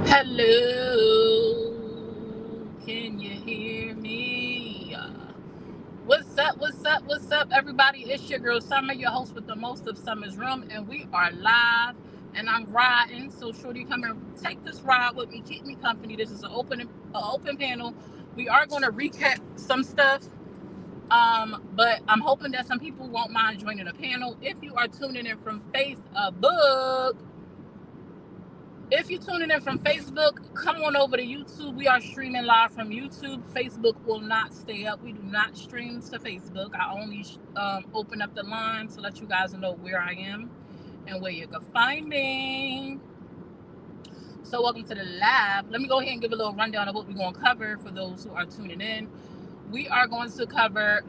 Hello, can you hear me? What's up? What's up? What's up, everybody? It's your girl Summer, your host with the most of Summer's Room, and we are live. And I'm riding, so shorty, come and take this ride with me, keep me company. This is an open panel. We are going to recap some stuff, but I'm hoping that some people won't mind joining the panel. If you are tuning in from Facebook, if you're tuning in from Facebook, come on over to YouTube. We are streaming live from YouTube. Facebook will not stay up. We do not stream to Facebook. I only open up the line to let you guys know where I am and where you can find me. So, welcome to the live. Let me go ahead and give a little rundown of what we're going to cover for those who are tuning in. We are going to cover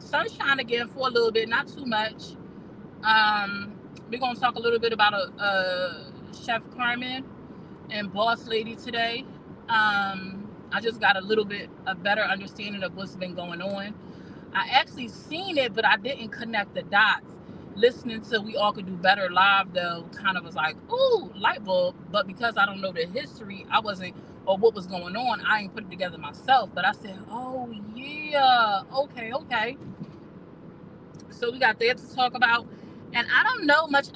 sunshine again for a little bit, not too much. We're going to talk a little bit about Chef Carmen and Boss Lady today. I just got a better understanding of what's been going on. I actually seen it, but I didn't connect the dots. Listening to We All Could Do Better live, though, kind of was like, ooh, light bulb. But because I don't know the history, or what was going on, I ain't put it together myself. But I said, oh, yeah, okay. So we got that to talk about. And I don't know much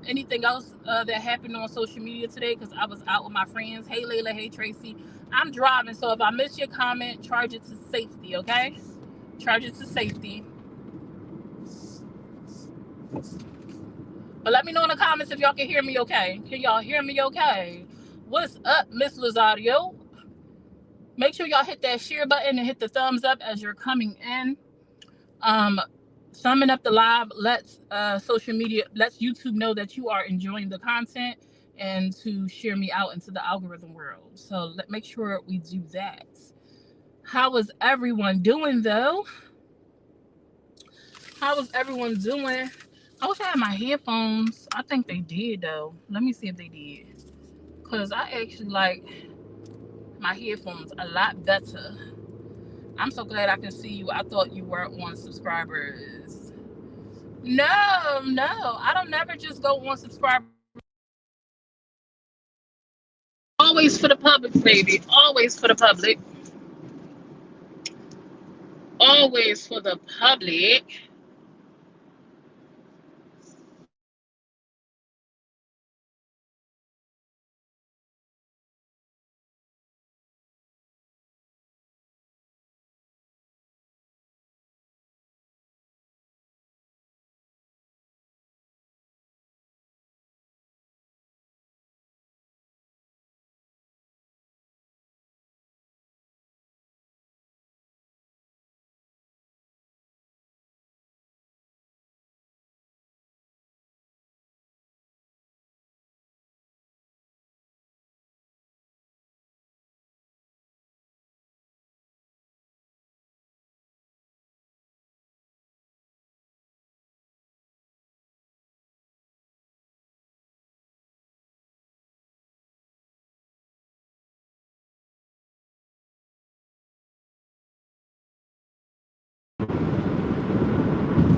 anything else that happened on social media today because I was out with my friends. Hey, Layla. Hey, Tracy. I'm driving, so if I miss your comment, charge it to safety, okay? Charge it to safety. But let me know in the comments if y'all can hear me okay. Can y'all hear me okay? What's up, Miss Lazario? Make sure y'all hit that share button and hit the thumbs up as you're coming in. Summing up the live, let's YouTube know that you are enjoying the content and to share me out into the algorithm world. So make sure we do that. How is everyone doing though? How is everyone doing? I wish I had my headphones. I think they did though. Let me see if they did. Cause I actually like my headphones a lot better. I'm so glad I can see you. I thought you were on subscribers. No, I don't never just go on subscribers. Always for the public, baby. Always for the public. Always for the public.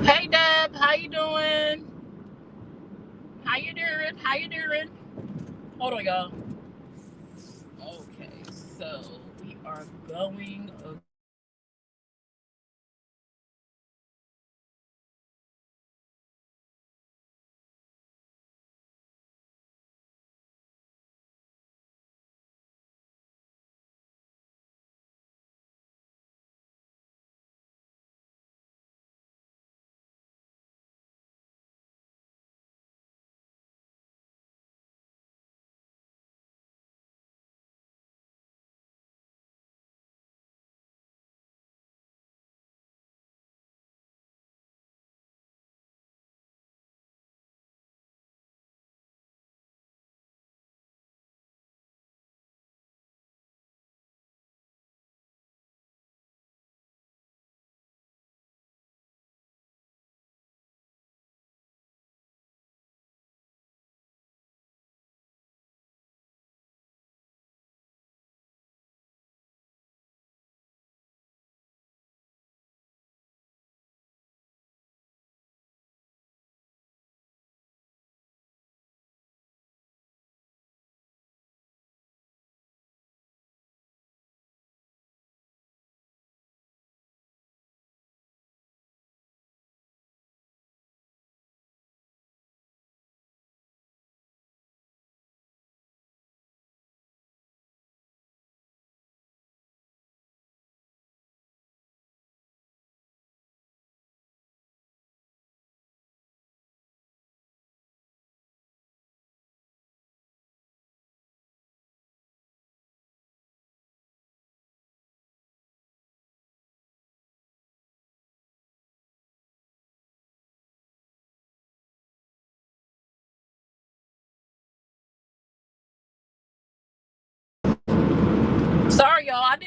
Hey Deb, how you doing? How you doing? How you doing? Hold on, y'all. Okay, so we are going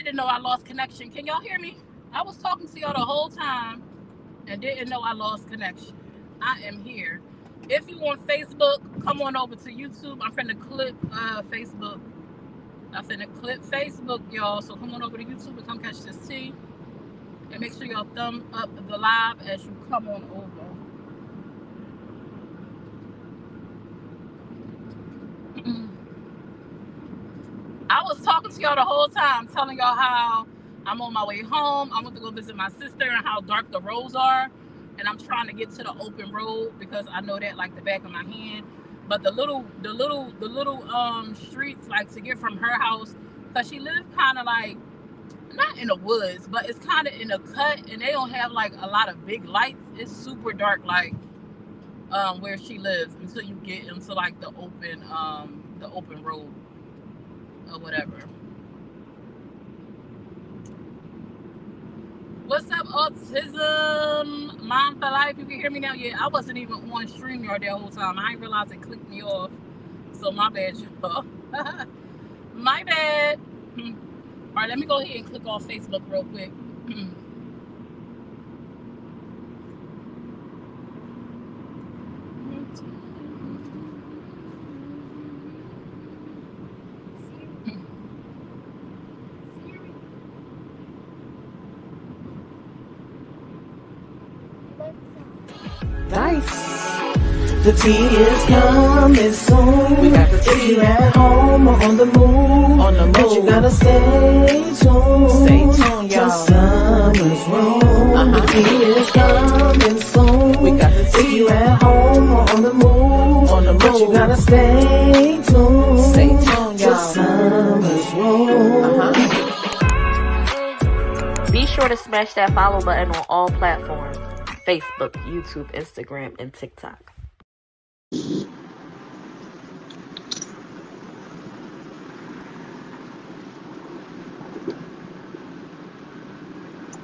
didn't know I lost connection. Can y'all hear me? I was talking to y'all the whole time and didn't know I lost connection. I am here. If you on Facebook, come on over to YouTube. I'm finna clip Facebook. I'm finna clip Facebook, y'all. So come on over to YouTube and come catch this tea. And make sure y'all thumb up the live as you come on over. I was talking to y'all the whole time, telling y'all how I'm on my way home. I went to go visit my sister and how dark the roads are. And I'm trying to get to the open road because I know that like the back of my hand. But the little streets, like to get from her house, because she lives kind of like not in the woods, but it's kind of in a cut, and they don't have like a lot of big lights. It's super dark, like where she lives, until you get into like the open road or whatever. What's up, autism? Mom for life. You can hear me now? Yeah, I wasn't even on StreamYard that whole time. I didn't realize it clicked me off. So my bad, y'all. My bad. All right, let me go ahead and click off Facebook real quick. Dice. The tea is coming soon. We got the tea. If you at home or on the move, but you gotta stay tuned. Stay tuned, y'all. Summer's room. The tea is coming soon. We got the tea. If you at home or on the move, but you gotta stay tuned. Stay tuned, y'all. Summer's room. Be sure to smash that follow button on all platforms: Facebook, YouTube, Instagram, and TikTok.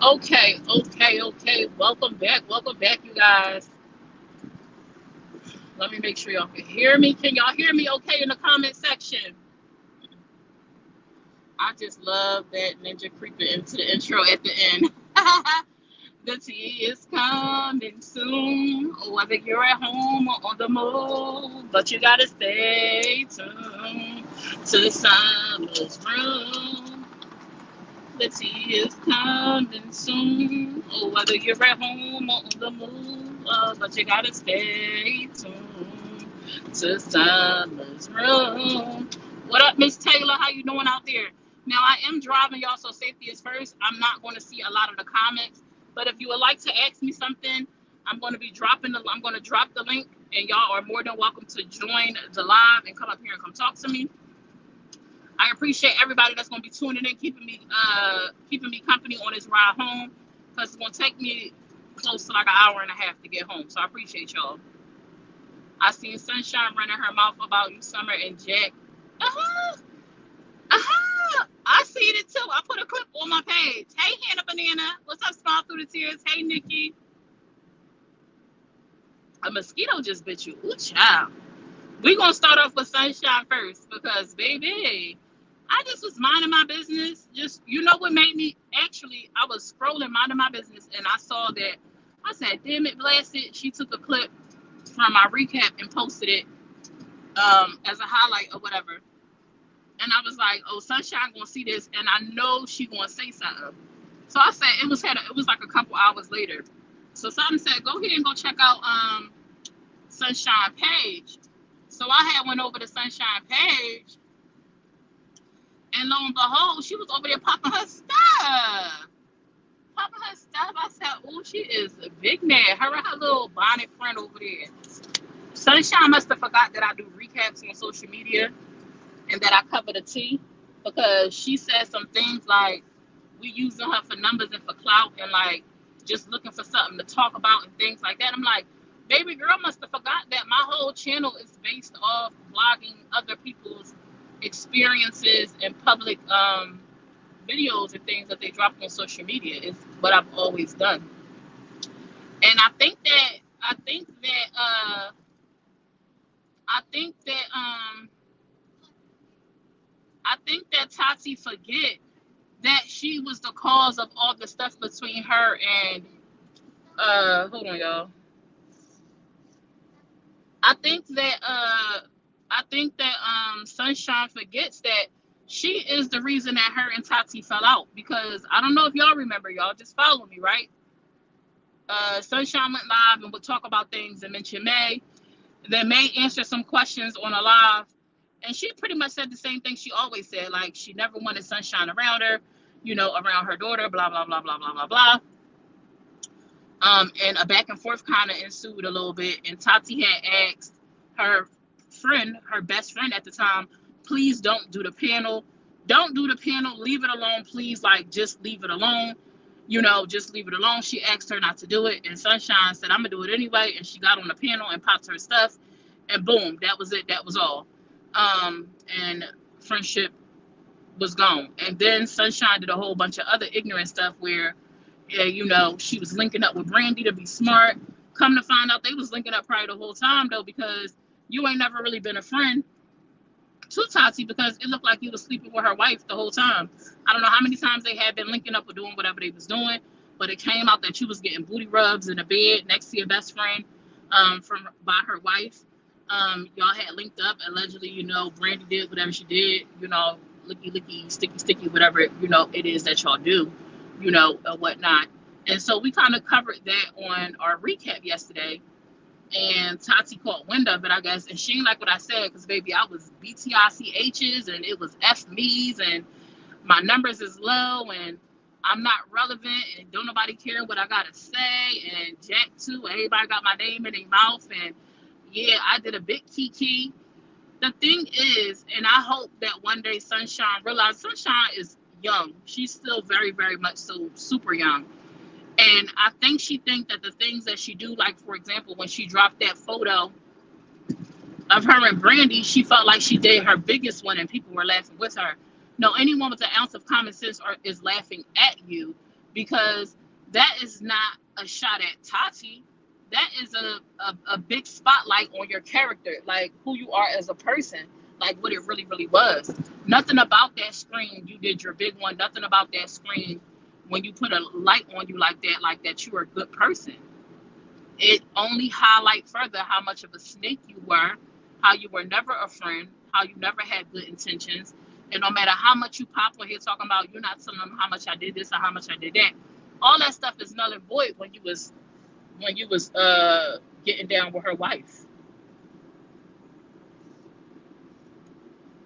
Okay. Welcome back, you guys. Let me make sure y'all can hear me. Can y'all hear me okay in the comment section? I just love that ninja creeping into the intro at the end. The tea is coming soon, whether you're at home or on the move, but you gotta stay tuned to the summer's room. The tea is coming soon, whether you're at home or on the move, but you gotta stay tuned to summer's room. What up, Miss Taylor? How you doing out there? Now, I am driving, y'all, so safety is first. I'm not going to see a lot of the comments. But if you would like to ask me something, I'm going to drop the link, and y'all are more than welcome to join the live and come up here and come talk to me. I appreciate everybody that's going to be tuning in, keeping me company on this ride home, because it's going to take me close to like an hour and a half to get home. So I appreciate y'all. I seen Sunshine running her mouth about you, Summer and Jack. I seen it too. I put a clip on my page. Hey, Hannah Banana. What's up, Smile Through the Tears? Hey, Nikki. A mosquito just bit you. Ooh, child. We're going to start off with Sunshine first because, baby, I just was minding my business. Just, you know what made me, actually, I was scrolling, minding my business, and I saw that. I said, damn it, blasted. She took a clip from my recap and posted it as a highlight or whatever. And I was like, oh, Sunshine gonna see this, and I know she gonna say something. So I said it was like a couple hours later. So something said, go ahead and go check out Sunshine page. So I had went over to Sunshine page, and lo and behold, she was over there popping her stuff. I said, oh, she is a big mad. Her and her little bonnet friend over there. Sunshine must have forgot that I do recaps on social media and that I cover the tea, because she said some things like we using her for numbers and for clout and like just looking for something to talk about and things like that. I'm like, baby girl must have forgot that my whole channel is based off blogging other people's experiences and public videos and things that they drop on social media. Is what I've always done. And I think that Tati forget that she was the cause of all the stuff between her and hold on, y'all. I think that Sunshine forgets that she is the reason that her and Tati fell out, because I don't know if y'all remember, y'all just follow me, right? Sunshine went live and would talk about things and mention May. Then May answered some questions on a live, and she pretty much said the same thing she always said, like she never wanted Sunshine around her, around her daughter, blah blah blah blah blah blah blah. And a back and forth kind of ensued a little bit, and Tati had asked her best friend at the time, please don't do the panel. Don't do the panel. Leave it alone, please. Like, just leave it alone. Just leave it alone. She asked her not to do it, and Sunshine said, I'm going to do it anyway. And she got on the panel and popped her stuff, and boom, that was it. That was all. And friendship was gone. And then Sunshine did a whole bunch of other ignorant stuff where, she was linking up with Brandy to be smart. Come to find out, they was linking up probably the whole time, though, because you ain't never really been a friend to Tati, because it looked like you was sleeping with her wife the whole time. I don't know how many times they had been linking up or doing whatever they was doing, but it came out that you was getting booty rubs in the bed next to your best friend by her wife. Y'all had linked up. Allegedly, Brandy did whatever she did, licky, sticky, whatever, it is that y'all do, or whatnot. And so we kind of covered that on our recap yesterday. And Tati caught wind of it, I guess, and she ain't like what I said, because baby, I was BTICHs and it was F me's and my numbers is low and I'm not relevant and don't nobody care what I gotta say, and Jack too, everybody got my name in their mouth, and yeah, I did a big kiki. The thing is, and I hope that one day Sunshine realizes, Sunshine is young. She's still very, very much so super young. And I think she thinks that the things that she do, like, for example, when she dropped that photo of her and Brandy, she felt like she did her biggest one and people were laughing with her. No, anyone with an ounce of common sense is laughing at you, because that is not a shot at Tati. That is a big spotlight on your character, like who you are as a person, like what it really, really was. Nothing about that screen, you did your big one. Nothing about that screen, when you put a light on you like that you're a good person. It only highlights further how much of a snake you were, how you were never a friend, how you never had good intentions. And no matter how much you pop on here talking about, you're not telling them how much I did this or how much I did that. All that stuff is null and void when you was getting down with her wife.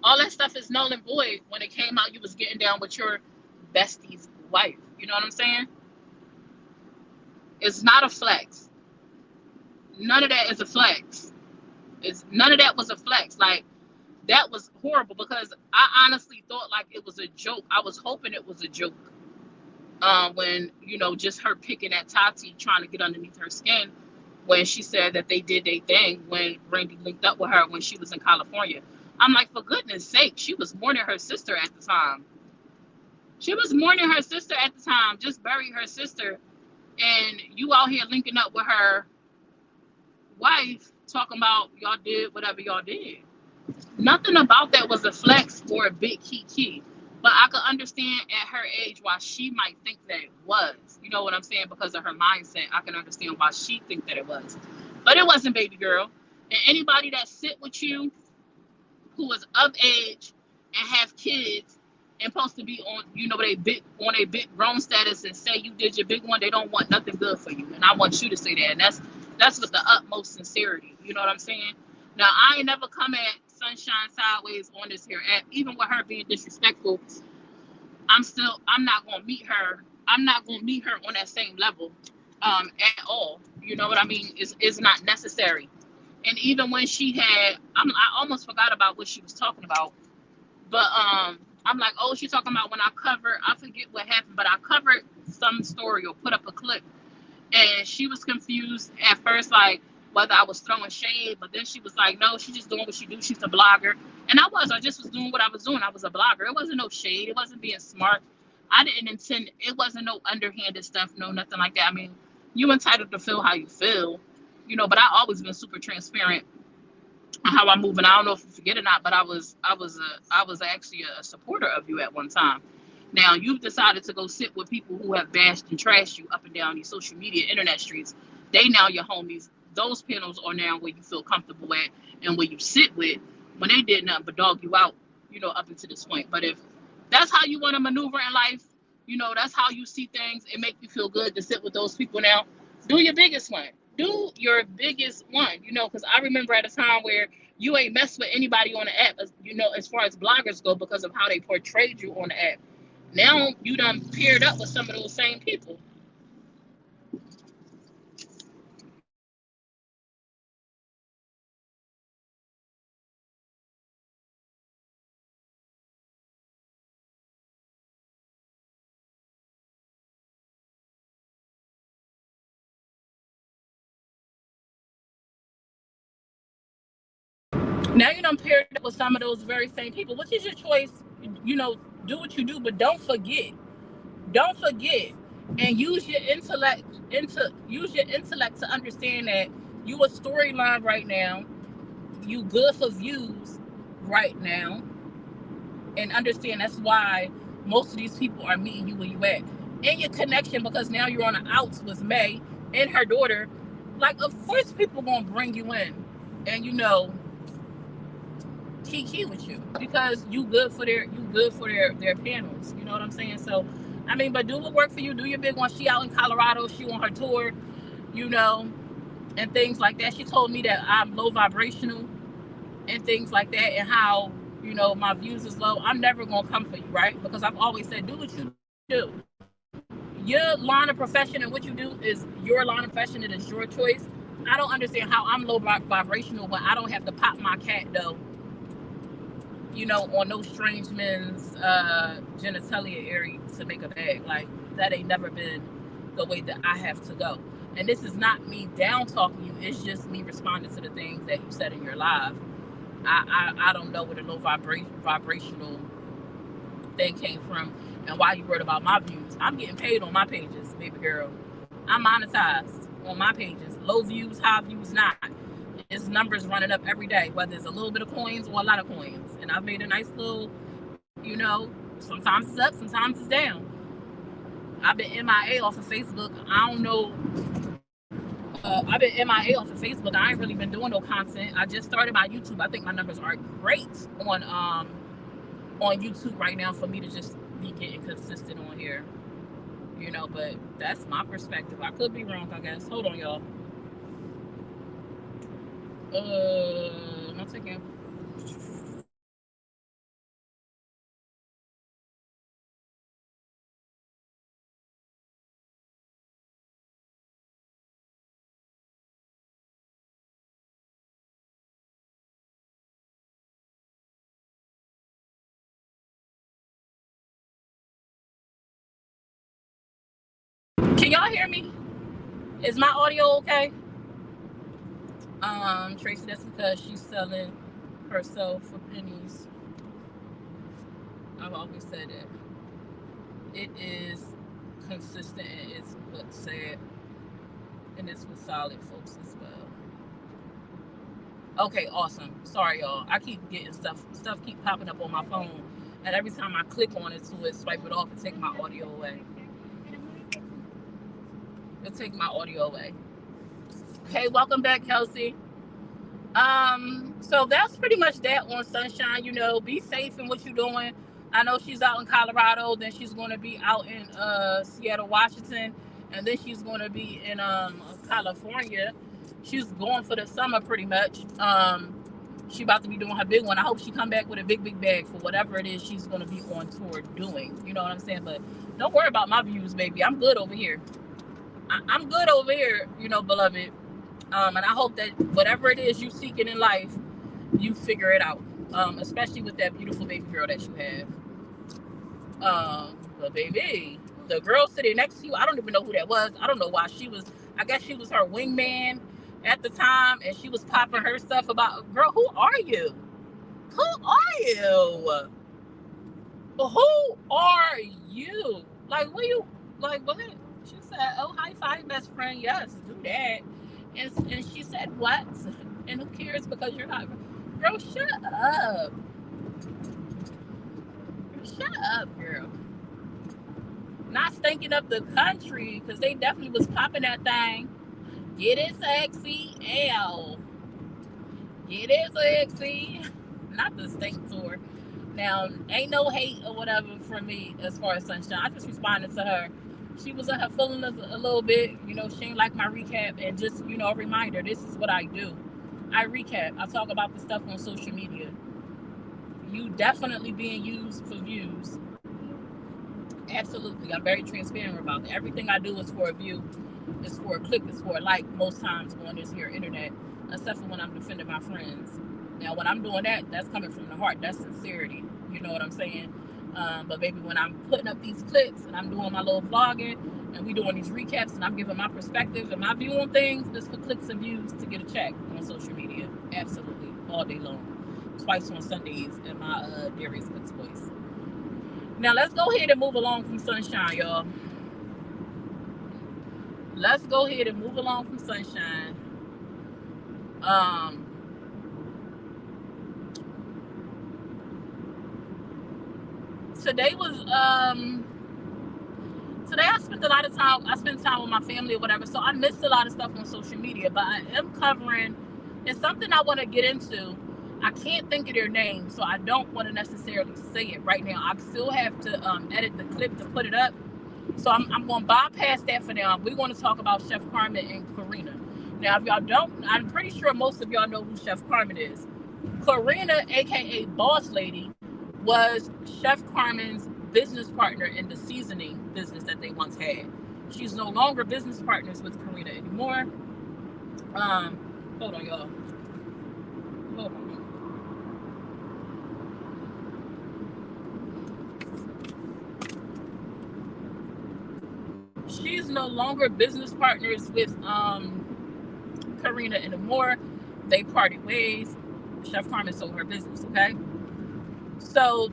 All that stuff is null and void when it came out you was getting down with your bestie's wife. You know what I'm saying? It's not a flex. None of that is a flex. None of that was a flex. Like, that was horrible, because I honestly thought like it was a joke. I was hoping it was a joke. When, just her picking at Tati, trying to get underneath her skin, when she said that they did their thing when Brandy linked up with her when she was in California. I'm like, for goodness sake, she was mourning her sister at the time. She was mourning her sister at the time, just buried her sister, and you out here linking up with her wife, talking about y'all did whatever y'all did. Nothing about that was a flex or a big key. But I could understand at her age why she might think that it was. You know what I'm saying? Because of her mindset, I can understand why she think that it was. But it wasn't, baby girl. And anybody that sit with you who is of age and have kids and supposed to be on, they big grown status and say you did your big one, they don't want nothing good for you. And I want you to say that. And that's with the utmost sincerity. You know what I'm saying? Now, I ain't never come at Sunshine sideways on this here app. Even with her being disrespectful, I'm not gonna meet her. I'm not gonna meet her on that same level at all. You know what I mean? It's not necessary. And even when she had, I almost forgot about what she was talking about. But I'm like, oh, she's talking about when I forget what happened, but I covered some story or put up a clip. And she was confused at first, like, whether I was throwing shade, but then she was like, no, she's just doing what she do. She's a blogger. And I just was doing what I was doing. I was a blogger. It wasn't no shade. It wasn't being smart. I didn't intend, it wasn't no underhanded stuff, no, nothing like that. I mean, you entitled to feel how you feel, but I always been super transparent on how I move. And I don't know if you forget or not, but I was actually a supporter of you at one time. Now you've decided to go sit with people who have bashed and trashed you up and down these social media internet streets. They now your homies. Those panels are now where you feel comfortable at and where you sit with when they did nothing but dog you out, up until this point. But if that's how you want to maneuver in life, that's how you see things, it make you feel good to sit with those people now. Do your biggest one. Do your biggest one, because I remember at a time where you ain't mess with anybody on the app, as far as bloggers go, because of how they portrayed you on the app. Now you done paired up with some of those same people. Now you done paired up with some of those very same people, which is your choice. Do what you do, but don't forget, and use your intellect to understand that you a storyline right now. You good for views right now, and understand that's why most of these people are meeting you where you at. And your connection, because now you're on the outs with May and her daughter. Like, of course people gonna bring you in and key with you, because you good for their panels. You know what I'm saying? So I mean, but do what work for you. Do your big one. She out in Colorado, she on her tour, and things like that. She told me that I'm low vibrational and things like that, and how my views is low. I'm never gonna come for you, right? Because I've always said, do what you do. Your line of profession and what you do is your line of profession. It is your choice. I don't understand how I'm low vibrational when I don't have to pop my cat though, on no strange men's genitalia area to make a bag. Like, that ain't never been the way that I have to go. And this is not me down talking you. It's just me responding to the things that you said in your live. I don't know where the low vibrational thing came from and why you wrote about my views. I'm getting paid on my pages, baby girl. I'm monetized on my pages. Low views, high views, not. It's numbers running up every day, whether it's a little bit of coins or a lot of coins. And I've made a nice little, sometimes it's up, sometimes it's down. I've been MIA off of Facebook. I don't know. I've been MIA off of Facebook. I ain't really been doing no content. I just started my YouTube. I think my numbers are great on YouTube right now for me to just be getting consistent on here. But that's my perspective. I could be wrong, I guess. Hold on, y'all. One second. Can y'all hear me? Is my audio okay? Tracy, that's because she's selling herself for pennies. I've always said that. It is consistent and it's what's said. And it's with solid folks as well. Okay, awesome. Sorry, y'all. I keep getting stuff keep popping up on my phone. And every time I click on it to swipe it off, it takes my audio away. Okay, welcome back, Kelsey. So that's pretty much that on Sunshine. Be safe in what you're doing. I know she's out in Colorado, then she's going to be out in Seattle, Washington, and then she's going to be in California. She's going for the summer pretty much. She about to be doing her big one. I hope she come back with a big bag for whatever it is she's going to be on tour doing. You know what I'm saying? But don't worry about my views, baby. I'm good over here. I'm good over here, beloved. And I hope that whatever it is you seeking in life, you figure it out. Especially with that beautiful baby girl that you have. But baby, the girl sitting next to you, I don't even know who that was. I don't know why I guess she was her wingman at the time, and she was popping her stuff about, girl, who are you? Who are you? Like, what you, like, what? She said, oh, high five, best friend. Yes, do that. And she said, what? And who cares, because you're not, girl, shut up. Shut up, girl. stinking up the country because they definitely was popping that thing. Get it sexy, L. Get it sexy. Not the stink tour. Now, ain't no hate or whatever from me as far as Sunshine. I just responded to her. She was in her feelings a little bit. You know, she ain't like my recap. And just, you know, a reminder, this is what I do. I recap. I talk about the stuff on social media. You definitely being used for views. Absolutely. I'm very transparent about it. Everything I do is for a view. It's for a click. It's for a like most times on this here internet. Except for when I'm defending my friends. Now, when I'm doing that, that's coming from the heart. That's sincerity. You know what I'm saying? But baby, when I'm putting up these clips and I'm doing my little vlogging and we doing these recaps and I'm giving my perspective and my view on things, it's for clicks and views to get a check on social media. Absolutely. All day long. Twice on Sundays in my Darius Cooks voice. Now, let's go ahead and move along from Sunshine, y'all. Let's go ahead and move along from Sunshine. Today I spent a lot of time, I spent time with my family or whatever, so I missed a lot of stuff on social media, but I am covering, it's something I want to get into. I can't think of their name, so I don't want to necessarily say it right now. I still have to edit the clip to put it up, so I'm going to bypass that for now. We're going to talk about Chef Carmen and Karina. Now, if y'all don't, I'm pretty sure most of y'all know who Chef Carmen is. Karina, aka Boss Lady, was Chef Carmen's business partner in the seasoning business that they once had. She's no longer business partners with Karina anymore. Hold on, y'all. Hold on. She's no longer business partners with Karina anymore. They parted ways. Chef Carmen sold her business, okay? So,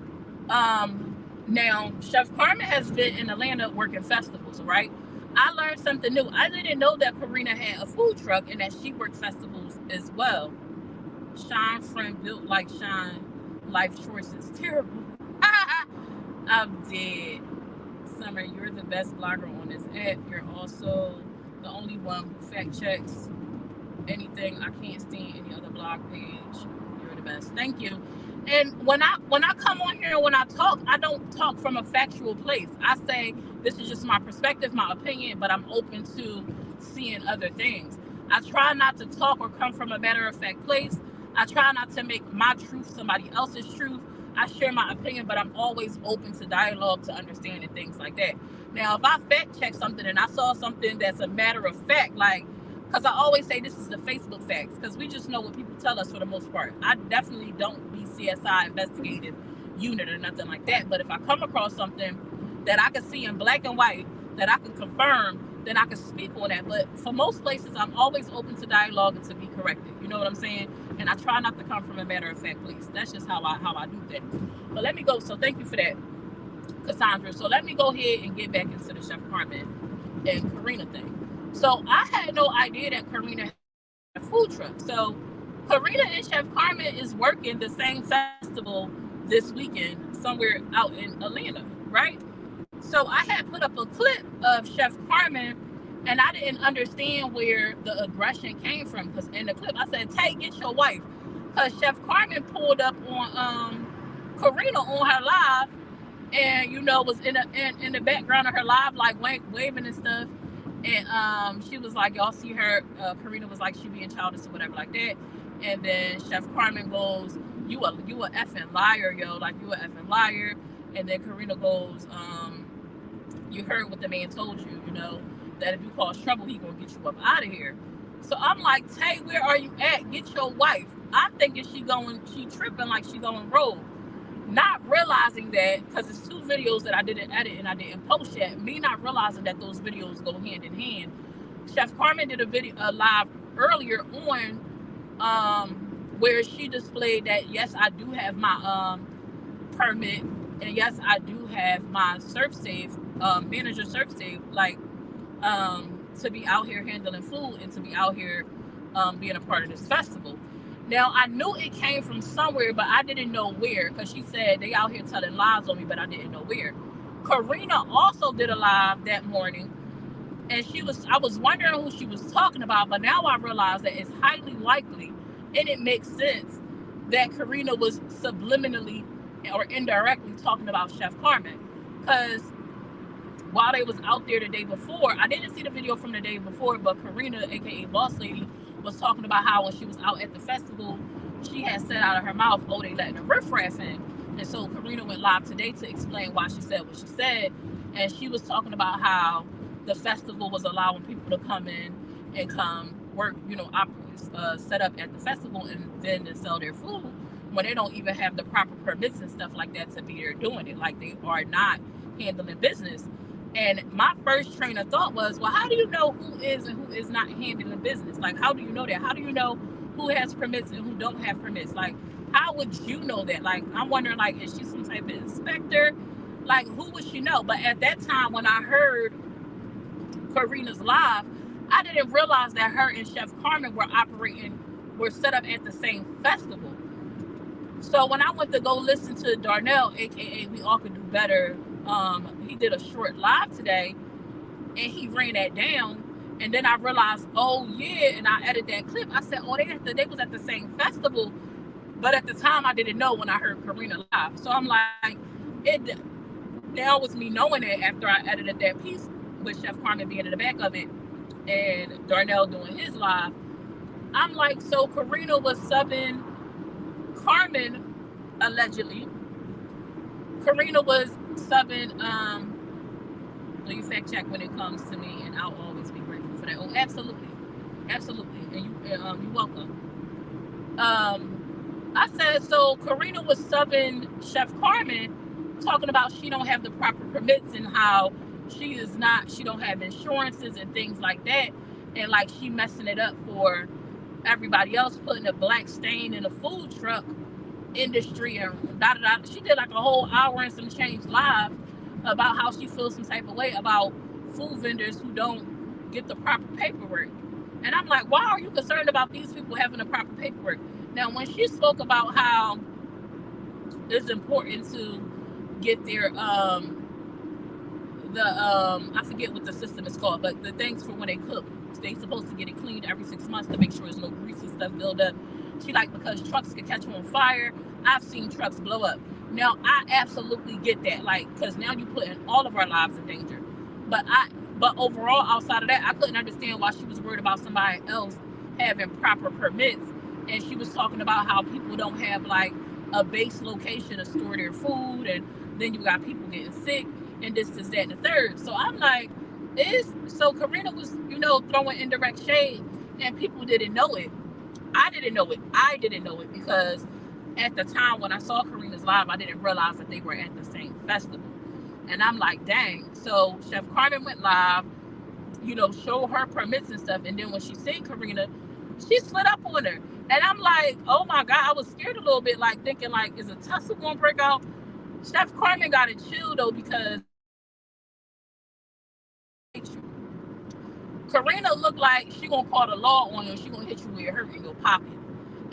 now, Chef Carmen has been in Atlanta working festivals, right? I learned something new. I didn't know that Karina had a food truck and that she worked festivals as well. Shine friend built like Shine. Life choices. Terrible. I'm dead. Summer, you're the best blogger on this app. You're also the only one who fact checks anything. I can't stand any other blog page. You're the best. Thank you. And when I come on here and when I talk, I don't talk from a factual place. I say this is just my perspective, my opinion, but I'm open to seeing other things. I try not to talk or come from a matter-of-fact place. I try not to make my truth somebody else's truth. I share my opinion, but I'm always open to dialogue, to understanding things like that. Now, if I fact check something and I saw something that's a matter of fact, like, because I always say this is the Facebook facts, because we just know what people tell us for the most part. I definitely don't be CSI investigative unit or nothing like that. But if I come across something that I can see in black and white, that I can confirm, then I can speak on that. But for most places, I'm always open to dialogue and to be corrected. You know what I'm saying? And I try not to come from a matter-of-fact place. That's just how I do things. But let me go. So thank you for that, Cassandra. So let me go ahead and get back into the Chef Carmen and Karina thing. So I had no idea that Karina had a food truck. So Karina and Chef Carmen is working the same festival this weekend somewhere out in Atlanta, right? So I had put up a clip of Chef Carmen, and I didn't understand where the aggression came from, because in the clip I said, "Tay, get your wife," because Chef Carmen pulled up on Karina on her live, and you know was in the background of her live, like waving and stuff. And she was like, y'all see her, Karina was like, she being childish or whatever like that. And then Chef Carmen goes, you a effing liar, yo, like you a effing liar. And then Karina goes, you heard what the man told you, you know, that if you cause trouble, he gonna get you up out of here. So I'm like, Tay, where are you at? Get your wife. I'm thinking she tripping like she going rogue. Not realizing that, because it's two videos that I didn't edit and I didn't post yet, me not realizing that those videos go hand in hand. Chef Carmen did a live earlier on where she displayed that, yes, I do have my permit, and yes, I do have my ServSafe, manager ServSafe, like to be out here handling food and to be out here being a part of this festival. Now, I knew it came from somewhere, but I didn't know where, because she said they out here telling lies on me, but I didn't know where. Karina also did a live that morning, and I was wondering who she was talking about, but now I realize that it's highly likely, and it makes sense, that Karina was subliminally or indirectly talking about Chef Carmen. Because while they was out there the day before, I didn't see the video from the day before, but Karina, aka Boss Lady, was talking about how when she was out at the festival, she had said out of her mouth, oh, they letting the riffraff in. And so Karina went live today to explain why she said what she said. And she was talking about how the festival was allowing people to come in and come work, set up at the festival and then to sell their food when they don't even have the proper permits and stuff like that to be there doing it. Like, they are not handling business. And my first train of thought was, well, how do you know who is and who is not handling business? Like, how do you know that? How do you know who has permits and who don't have permits? Like, how would you know that? Like, I'm wondering, like, is she some type of inspector? Like, who would she know? But at that time, when I heard Karina's live, I didn't realize that her and Chef Carmen were set up at the same festival. So when I went to go listen to Darnell, aka We All Could Do Better, he did a short live today, and he ran that down. And then I realized, oh yeah, and I edited that clip. I said, oh, they was at the same festival, but at the time I didn't know when I heard Karina live. So I'm like, now was me knowing it after I edited that piece with Chef Carmen being in the back of it and Darnell doing his live. I'm like, so Karina was subbing Carmen, allegedly. Karina was subbing, you fact check when it comes to me, and I'll always be grateful for that. Oh, absolutely. Absolutely. And you're welcome. I said, so Karina was subbing Chef Carmen, talking about she don't have the proper permits and how she don't have insurances and things like that. And like, she messing it up for everybody else, putting a black stain in the food truck industry and She did like a whole hour and some change live about how she feels some type of way about food vendors who don't get the proper paperwork. And I'm like, why are you concerned about these people having the proper paperwork? Now, when she spoke about how it's important to get their I forget what the system is called, but the things for when they cook, they're supposed to get it cleaned every 6 months to make sure there's no greasy stuff build up. She like, because trucks can catch on fire. I've seen trucks blow up. Now, I absolutely get that, like, because now you're putting all of our lives in danger. But overall, outside of that, I couldn't understand why she was worried about somebody else having proper permits. And she was talking about how people don't have like a base location to store their food, and then you got people getting sick, and this, that, and the third. So I'm like, so Karina was, throwing indirect shade, and people didn't know it. I didn't know it because at the time when I saw Karina's live, I didn't realize that they were at the same festival. And I'm like, dang. So Chef Carmen went live, show her permits and stuff. And then when she seen Karina, she slid up on her. And I'm like, oh my God, I was scared a little bit, like thinking like, is a tussle gonna break out? Chef Carmen got to chill though, because Karina looked like she gonna call the law on you, and she gonna hit you with her in your pocket.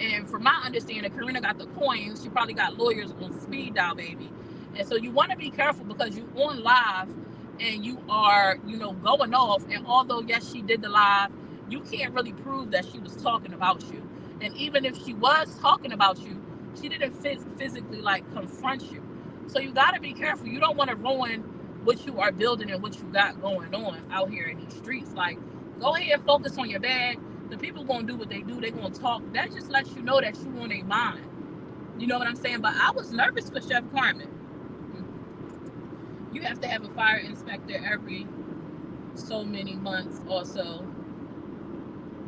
And from my understanding, Karina got the coins. She probably got lawyers on speed dial, baby. And so you want to be careful, because you on live and you are, going off. And although, yes, she did the live, you can't really prove that she was talking about you. And even if she was talking about you, she didn't physically like confront you. So you got to be careful. You don't want to ruin what you are building and what you got going on out here in these streets. Like, go ahead and focus on your bag. The people gonna do what they do. They gonna talk. That just lets you know that you on their mind. You know what I'm saying? But I was nervous for Chef Carmen. You have to have a fire inspector every so many months or so.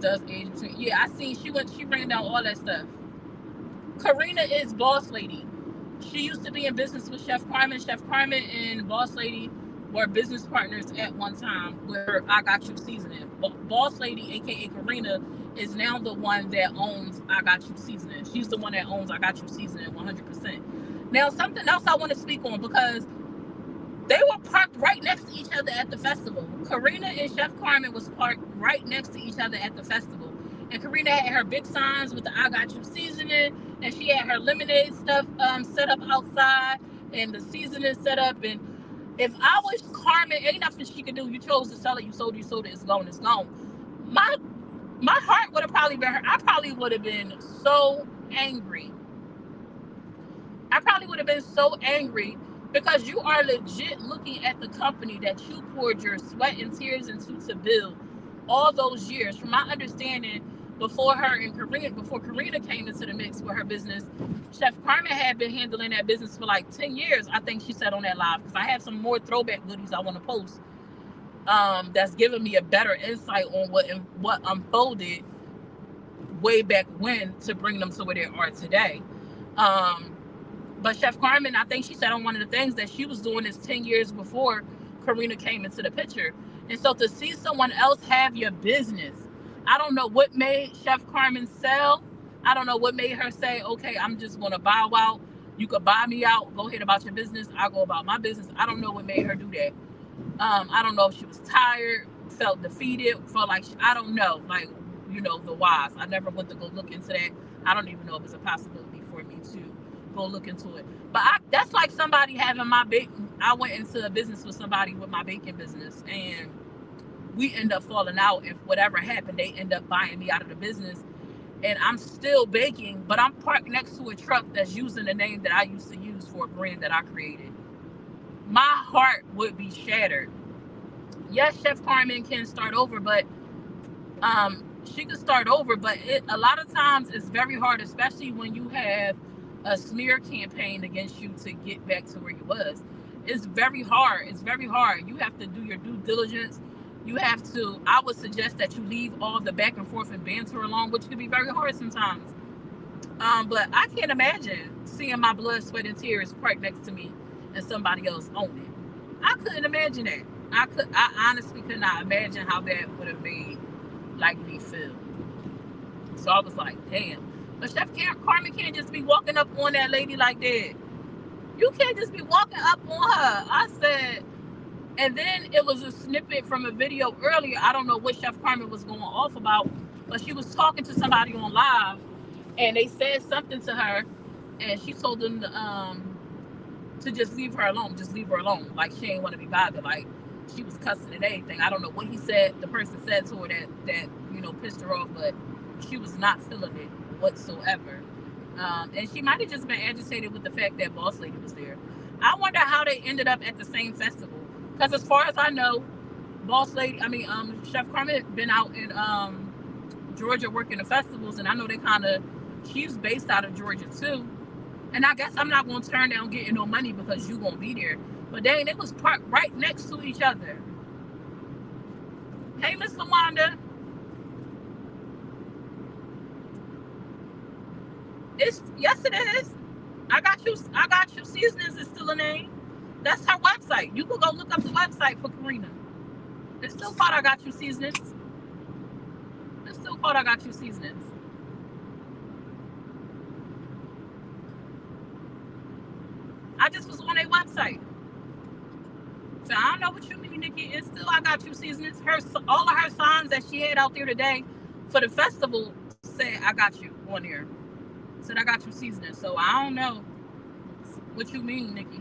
Does agency? Yeah, I seen she ran down all that stuff. Karina is Boss Lady. She used to be in business with Chef Carmen. Chef Carmen and Boss Lady were business partners at one time where I Got You Seasoning. Boss Lady, aka Karina, is now the one that owns I Got You Seasoning. She's the one that owns I Got You Seasoning 100%. Now, something else I want to speak on, because they were parked right next to each other at the festival. Karina and Chef Carmen was parked right next to each other at the festival. And Karina had her big signs with the I Got You Seasoning, and she had her lemonade stuff set up outside, and the seasoning set up, and If I was Carmen, ain't nothing she could do. You chose to sell it. You sold it. It's gone. It's gone. My heart would have probably been hurt. I probably would have been so angry. I probably would have been so angry because you are legit looking at the company that you poured your sweat and tears into to build all those years. From my understanding, before Karina came into the mix with her business, Chef Carmen had been handling that business for like 10 years. I think she said on that live, because I have some more throwback goodies I want to post that's giving me a better insight on what unfolded way back when to bring them to where they are today. But Chef Carmen, I think she said on one of the things that she was doing this 10 years before Karina came into the picture. And so to see someone else have your business, I don't know what made Chef Carmen sell. I don't know what made her say, okay, I'm just going to bow out. You could buy me out. Go ahead about your business. I'll go about my business. I don't know what made her do that. I don't know if she was tired, felt defeated, felt like, I don't know, like, you know, the whys. I never went to go look into that. I don't even know if it's a possibility for me to go look into it. But that's like somebody having my bacon. I went into a business with somebody with my bacon business, and we end up falling out. If whatever happened, they end up buying me out of the business, and I'm still baking, but I'm parked next to a truck that's using the name that I used to use for a brand that I created. My heart would be shattered. Yes, Chef Carmen can start over, but she can start over, but a lot of times it's very hard, especially when you have a smear campaign against you to get back to where you was. It's very hard. It's very hard. You have to do your due diligence. You have to, I would suggest that you leave all the back and forth and banter along, which can be very hard sometimes. But I can't imagine seeing my blood, sweat, and tears parked next to me and somebody else own it. I couldn't imagine that. I honestly could not imagine how that would have made like me feel. So I was like, damn. But Chef Carmen can't just be walking up on that lady like that. You can't just be walking up on her. I said, and then it was a snippet from a video earlier. I don't know what Chef Carmen was going off about, but she was talking to somebody on live, and they said something to her, and she told them to just leave her alone. Just leave her alone. Like, she ain't want to be bothered. Like, she was cussing and everything. I don't know what he said, the person said to her that you know, pissed her off, but she was not feeling it whatsoever. And she might have just been agitated with the fact that Boss Lady was there. I wonder how they ended up at the same festival. Because as far as I know, Chef Carmen had been out in Georgia working the festivals, and I know she's based out of Georgia too. And I guess I'm not going to turn down getting no money because you won't be there. But dang, it was parked right next to each other. Hey, Miss LaWanda. Yes, it is. I got you. Seasonings is still a name. That's her website. You can go look up the website for Karina. It's still called I Got You Seasonings. I just was on their website. So I don't know what you mean, Nikki. It's still I Got You Seasonings. All of her signs that she had out there today for the festival said I got you on there. Said I got you seasoning. So I don't know what you mean, Nikki.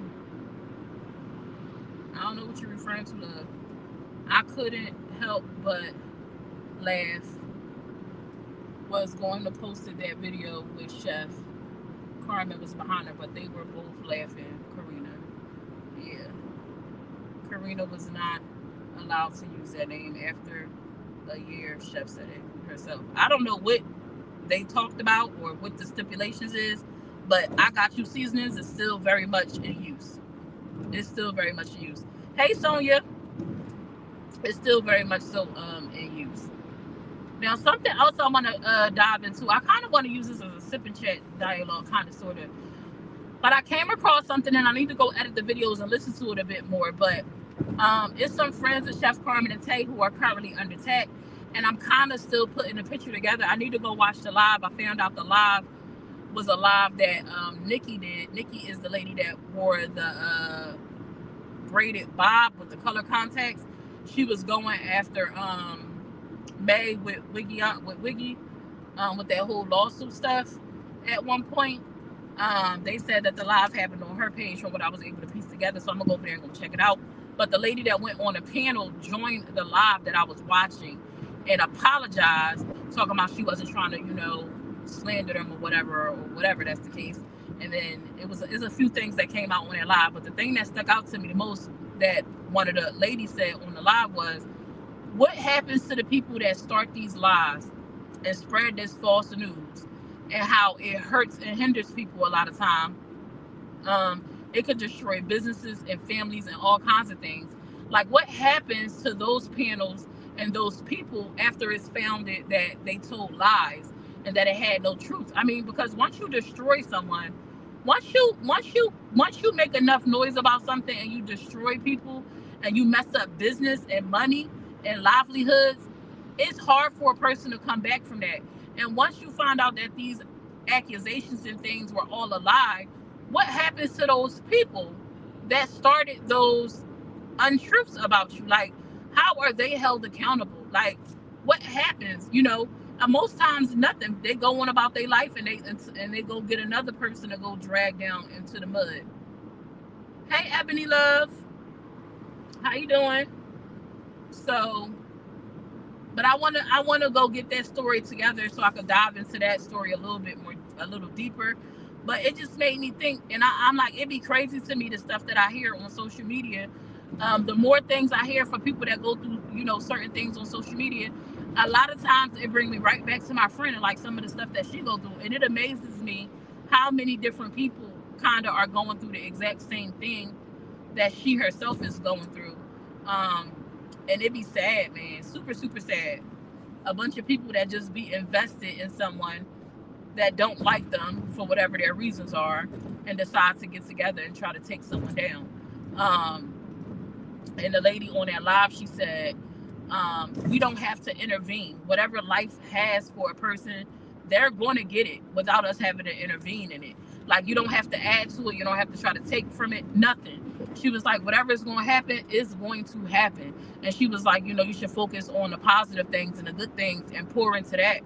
I don't know what you're referring to, love. I couldn't help but laugh. Was going to post that video with Chef Carmen was behind her, but they were both laughing. Karina. Yeah. Karina was not allowed to use that name after a year. Chef said it herself. I don't know what they talked about or what the stipulations is, but I Got You Seasonings is still very much in use. It's still very much in use. Hey, Sonia. It's still very much so in use. Now, something else I want to dive into. I kind of want to use this as a sip and chat dialogue, kind of, sort of. But I came across something, and I need to go edit the videos and listen to it a bit more. But it's some friends of Chef Carmen and Tay who are currently under attack, and I'm kind of still putting the picture together. I need to go watch the live. I found out the live was a live that Nikki did. Nikki is the lady that wore the braided bob with the color contacts. She was going after May with Wiggy with that whole lawsuit stuff at one point. They said that the live happened on her page from what I was able to piece together, so I'm gonna go over there and go check it out. But the lady that went on a panel joined the live that I was watching and apologized, talking about she wasn't trying to, slander them or whatever that's the case. And then it's a few things that came out on that live, but the thing that stuck out to me the most that one of the ladies said on the live was, what happens to the people that start these lies and spread this false news, and how it hurts and hinders people a lot of time. It could destroy businesses and families and all kinds of things. Like, what happens to those panels and those people after it's found that they told lies and that it had no truth? I mean, because once you destroy someone, once you make enough noise about something and you destroy people and you mess up business and money and livelihoods, it's hard for a person to come back from that. And once you find out that these accusations and things were all a lie, what happens to those people that started those untruths about you? Like, how are they held accountable? Like, what happens? And most times nothing. They go on about their life and they go get another person to go drag down into the mud. Hey, Ebony Love, how you doing? So, but I want to go get that story together so I could dive into that story a little deeper. But it just made me think, and I'm like, it'd be crazy to me the stuff that I hear on social media. The more things I hear from people that go through, certain things on social media, a lot of times it brings me right back to my friend and like some of the stuff that she go through. And it amazes me how many different people kind of are going through the exact same thing that she herself is going through. And it'd be sad, man, super, super sad. A bunch of people that just be invested in someone that don't like them for whatever their reasons are and decide to get together and try to take someone down. And the lady on that live, she said, we don't have to intervene. Whatever life has for a person, they're going to get it without us having to intervene in it. Like, you don't have to add to it. You don't have to try to take from it. Nothing. She was like, whatever is going to happen is going to happen. And she was like, you should focus on the positive things and the good things and pour into that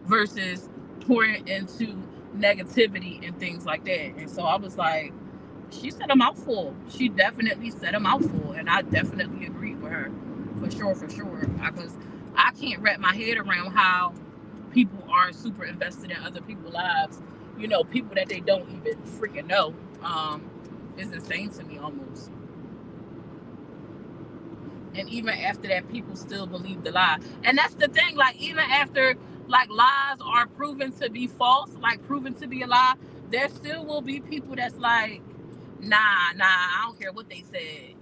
versus pouring into negativity and things like that. And so I was like, she said a mouthful. She definitely said a mouthful. And I definitely agree with her. For sure. Because I can't wrap my head around how people are super invested in other people's lives. People that they don't even freaking know. It's insane to me almost. And even after that, people still believe the lie. And that's the thing, like, even after like lies are proven to be false, like proven to be a lie, there still will be people that's like, nah, I don't care what they said.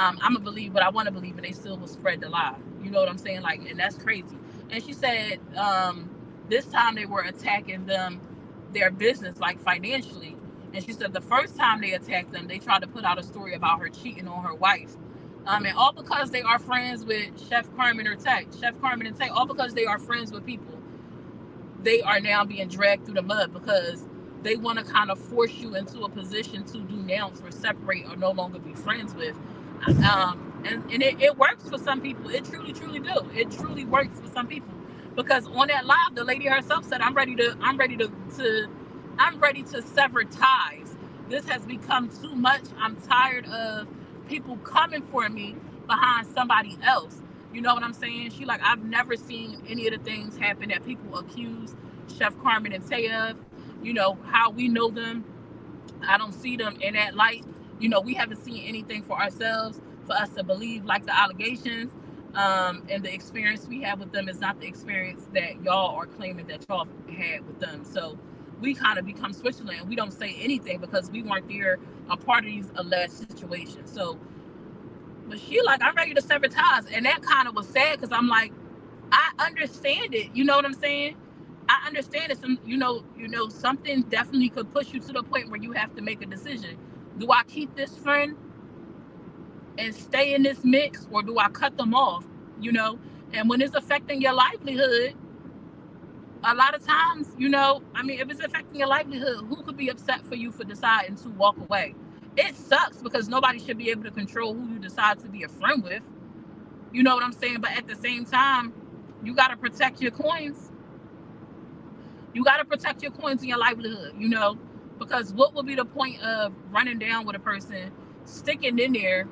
I'm gonna believe what I want to believe, and they still will spread the lie. You know what I'm saying? Like, and that's crazy. And she said this time they were attacking their business, like financially. And she said the first time they attacked them, they tried to put out a story about her cheating on her wife. And all because they are friends with Chef Carmen and Tay, all because they are friends with people, they are now being dragged through the mud because they want to kind of force you into a position to denounce or separate or no longer be friends with. And it works for some people. It truly do. It truly works for some people. Because on that live, the lady herself said, I'm ready to sever ties. This has become too much. I'm tired of people coming for me behind somebody else. You know what I'm saying? She like, I've never seen any of the things happen that people accuse Chef Carmen and Tay of. How we know them. I don't see them in that light. We haven't seen anything for ourselves for us to believe like the allegations. And the experience we have with them is not the experience that y'all are claiming that y'all had with them. So we kind of become Switzerland. We don't say anything because we weren't there, a part of these alleged situations. So, but she like, I'm ready to sever ties. And that kind of was sad because I'm like, I understand it. You know what I'm saying? I understand it. Some, something definitely could push you to the point where you have to make a decision. Do I keep this friend and stay in this mix, or do I cut them off? And when it's affecting your livelihood, a lot of times, if it's affecting your livelihood, who could be upset for you for deciding to walk away? It sucks because nobody should be able to control who you decide to be a friend with. You know what I'm saying? But at the same time, you got to protect your coins. You got to protect your coins and your livelihood, you know, because what would be the point of running down with a person, sticking in there,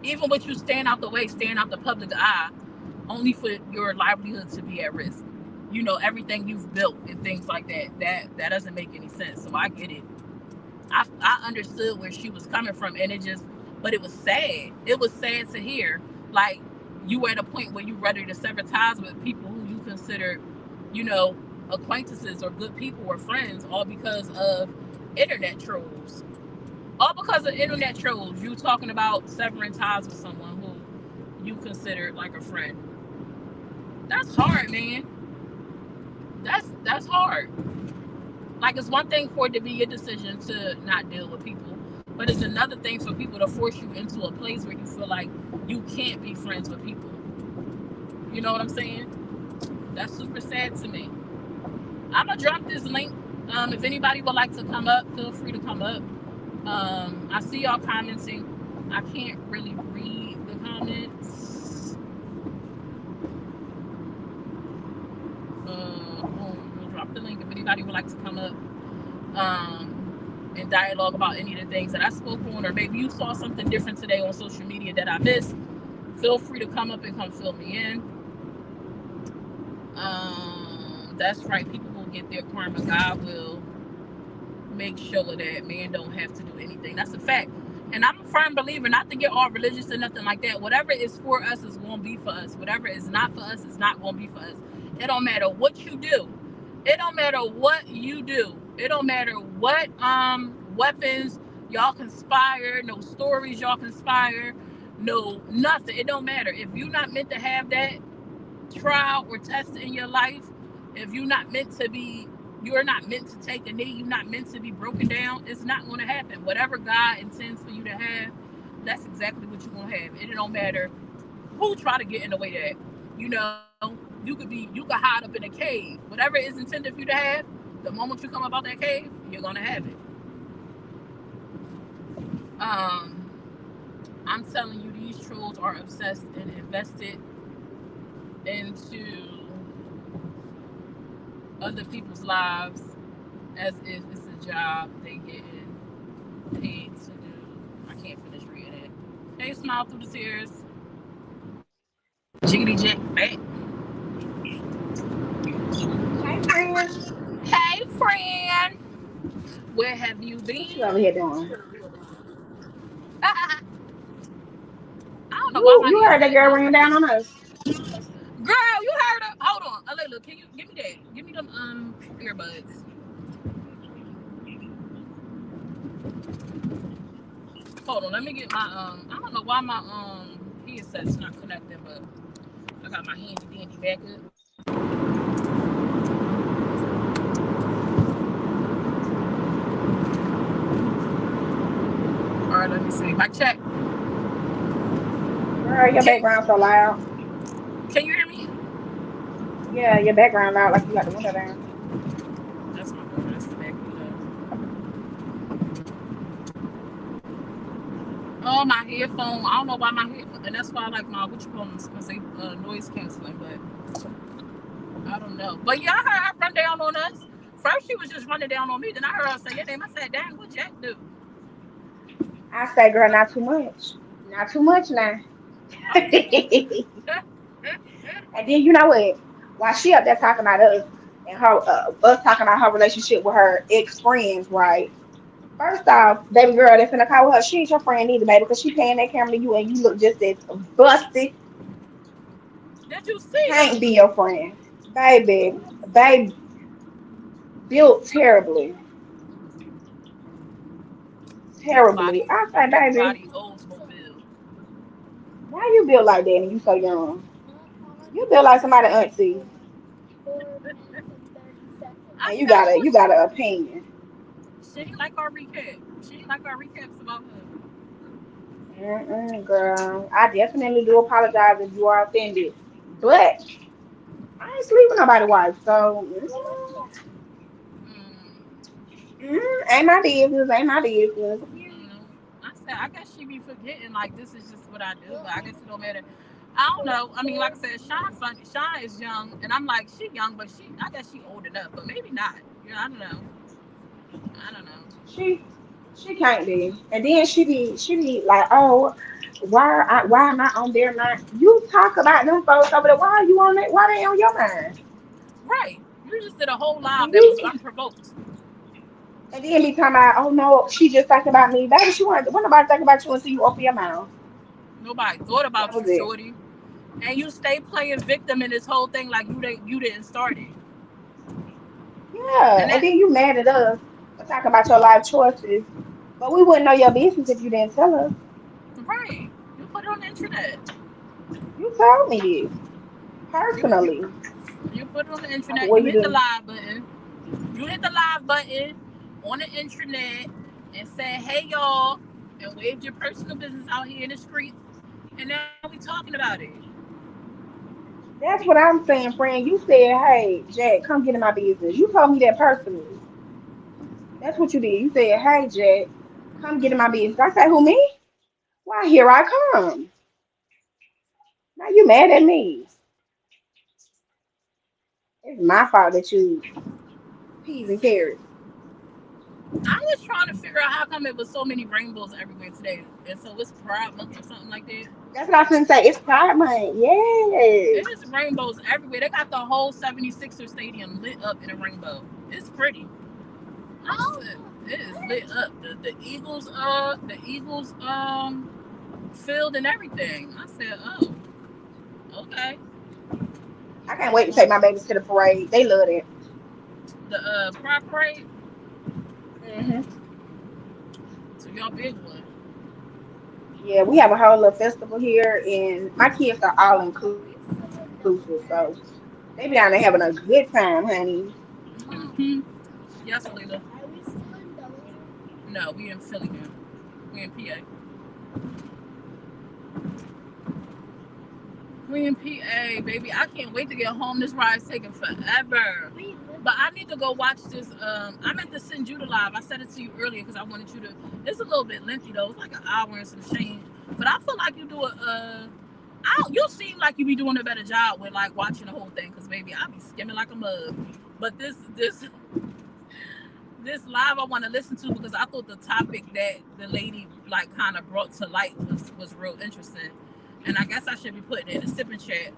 even with you staying out the way, staying out the public eye, only for your livelihood to be at risk? You know, everything you've built and things like that. That doesn't make any sense. So I get it. I understood where she was coming from, and but it was sad. It was sad to hear. Like, you were at a point where you ready to sever ties with people who you consider, you know, acquaintances or good people or friends, all because of internet trolls. All because of internet trolls. You talking about severing ties with someone who you consider like a friend. That's hard, man. That's hard. Like, it's one thing for it to be your decision to not deal with people, but it's another thing for people to force you into a place where you feel like you can't be friends with people. You know what I'm saying? That's super sad to me. I'm gonna drop this link. If anybody would like to come up, feel free to come up. I see y'all commenting. I can't really read the comments. We'll drop the link if anybody would like to come up and dialogue about any of the things that I spoke on, or maybe you saw something different today on social media that I missed. Feel free to come up and come fill me in. That's right. People will get their karma. God will make sure that man don't have to do anything. That's a fact. And I'm a firm believer, not to get all religious or nothing like that. Whatever is for us is going to be for us. Whatever is not for us is not going to be for us. It don't matter what you do. It don't matter what you do. It don't matter what weapons y'all conspire, no stories y'all conspire, no nothing. It don't matter. If you're not meant to have that trial or test in your life, if you're not meant to take a knee, you're not meant to be broken down, it's not going to happen. Whatever God intends for you to have, that's exactly what you're going to have. It don't matter who try to get in the way of that. You know, you could hide up in a cave. Whatever is intended for you to have, the moment you come about that cave, you're going to have it. I'm telling you, these trolls are obsessed and invested into other people's lives as if it's a job they getting paid to do. I can't finish reading it. Hey, smile through the tears. Jiggity jack fat. Hey, friend. Hey, friend. Where have you been? What you over here doing? I don't know why my You heard that girl ringing down on us. Girl, you heard her. Hold on. Alayla, can you give me that? Give me them earbuds. Hold on, let me get my I don't know why my headset's not connecting, but I got my handy dandy backup. Alright, let me see. My check. Girl, your background so loud. Can you hear me? Yeah, your background loud like you got the window down. That's my phone. That's the back window. Oh, my headphone. I don't know why my headphone, and that's why I like my because they noise canceling, but I don't know. But yeah, I heard her run down on us. First she was just running down on me, then I heard her say your name. I said, dang, what Jack do? I say, girl, not too much. Not too much now. And then you know what? While she up there talking about us and her us talking about her relationship with her ex friends, right? First off, baby girl that's finna call her, she ain't your friend either, baby, because she paying that camera to you and you look just as busted. Did you see her? Can't be your friend. Baby, built terribly. Big Terribly. body, I say, big baby, body Oldsmobile. why you built like that and you so young? You built like somebody auntie. I And you said, got a who you is got an opinion. she? Ain't like our recap. She ain't like our recaps about her. Girl. I definitely do apologize if you are offended. But I ain't sleeping nobody wife, so Mm. ain't my business, ain't my business. Mm. I said, I guess she be forgetting like this is just what I do, but I guess it don't matter. I don't know. I mean, like I said, Sean funny. Sean is young, and I'm like, she young, but I guess she old enough, but maybe not. I don't know. I don't know. She she can't be. And then she be like, oh, why am I on their mind? You talk about them folks over there. Why are you on that? Why they on your mind? Right. You just did a whole live And that was you unprovoked. and then be talking about, oh no, she just talking about me. Baby, she want nobody think about you until you open your mouth. Nobody thought That about was you, it. shorty. And you stay playing victim in this whole thing like you didn't start it. Yeah. And And that then you mad at us for talking about your life choices. But we wouldn't know your business if you didn't tell us. right. You put it on the internet. You told me this You you personally. you put it on the I said, internet. well, You you hit the do. live button. You hit the live button on the internet and said, "Hey y'all," and waved your personal business out here in the streets. And now we talking about it. That's what I'm saying, friend. You said, hey, Jack, come get in my business. You told me that personally. That's what you did. You said, hey, Jack, come get in my business. I said, who, me? Why, here I come. Now you mad at me. It's my fault that you peas and carrots. I was trying to figure out how come it was so many rainbows everywhere today, and so it's Pride Month or something like that. That's what I was going to say. It's Pride Month. Yes. There's rainbows everywhere. They got the whole 76er stadium lit up in a rainbow. It's pretty. It is lit up. The Eagles field and everything. I said, oh, okay. I can't wait to take my babies to the parade. They love it. The Pride Parade. Hmm. So y'all big one. Yeah, we have a whole little festival here, and my kids are all inclusive. So they be down there having a good time, honey. Mm-hmm. Yes, Alina. No, we in Philly now. We in PA. We in PA, baby. I can't wait to get home. This ride's taking forever. But I need to go watch this. I meant to send you the live. I said it to you earlier because I wanted you to. It's a little bit lengthy though. It's like an hour and some change. But I feel like you do you seem like you be doing a better job with like watching the whole thing. Cause baby, I be skimming like a mug. But this live I want to listen to because I thought the topic that the lady like kind of brought to light was real interesting, and I guess I should be putting it in a sipping chat,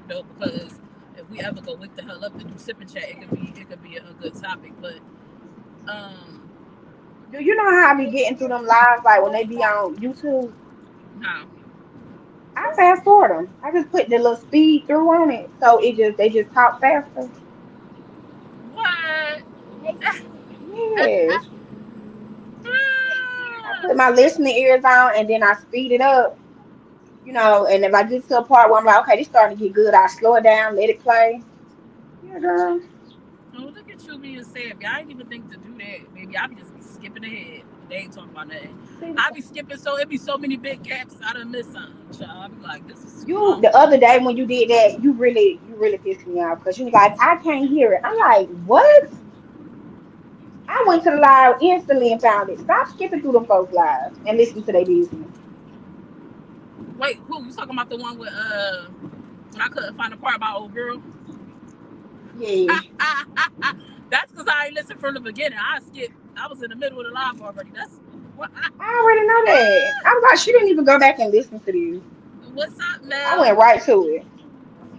though, because if we ever go wake the hell up to do sipping chat, it could be a good topic, but um, Do you know how I be getting through them lives like when they be on YouTube? how I fast forward them. I just put the little speed through on it, so they just talk faster. what? Yes, I put my listening ears on and then I speed it up. And if I get to a part where I'm like, okay, this starting to get good, I slow it down, let it play. Yeah, girl. Oh, look at you being savvy. I didn't even think to do that. Maybe I be just be skipping ahead. They ain't talking about nothing. See, I be skipping so it be so many big gaps. I done miss something. Child, I be like, this is you long. the other day when you did that, you really pissed me off because you was like, I can't hear it. I'm like, what? I went to the live instantly and found it. Stop skipping through them folks' lives and listen to their business. Wait, who you talking about? The one with when I couldn't find the part about old girl? Yeah. That's because I ain't listened from the beginning. I skipped. I was in the middle of the live already. That's I already know that. I was like, she didn't even go back and listen to this. what's up, I Mel. went right to it.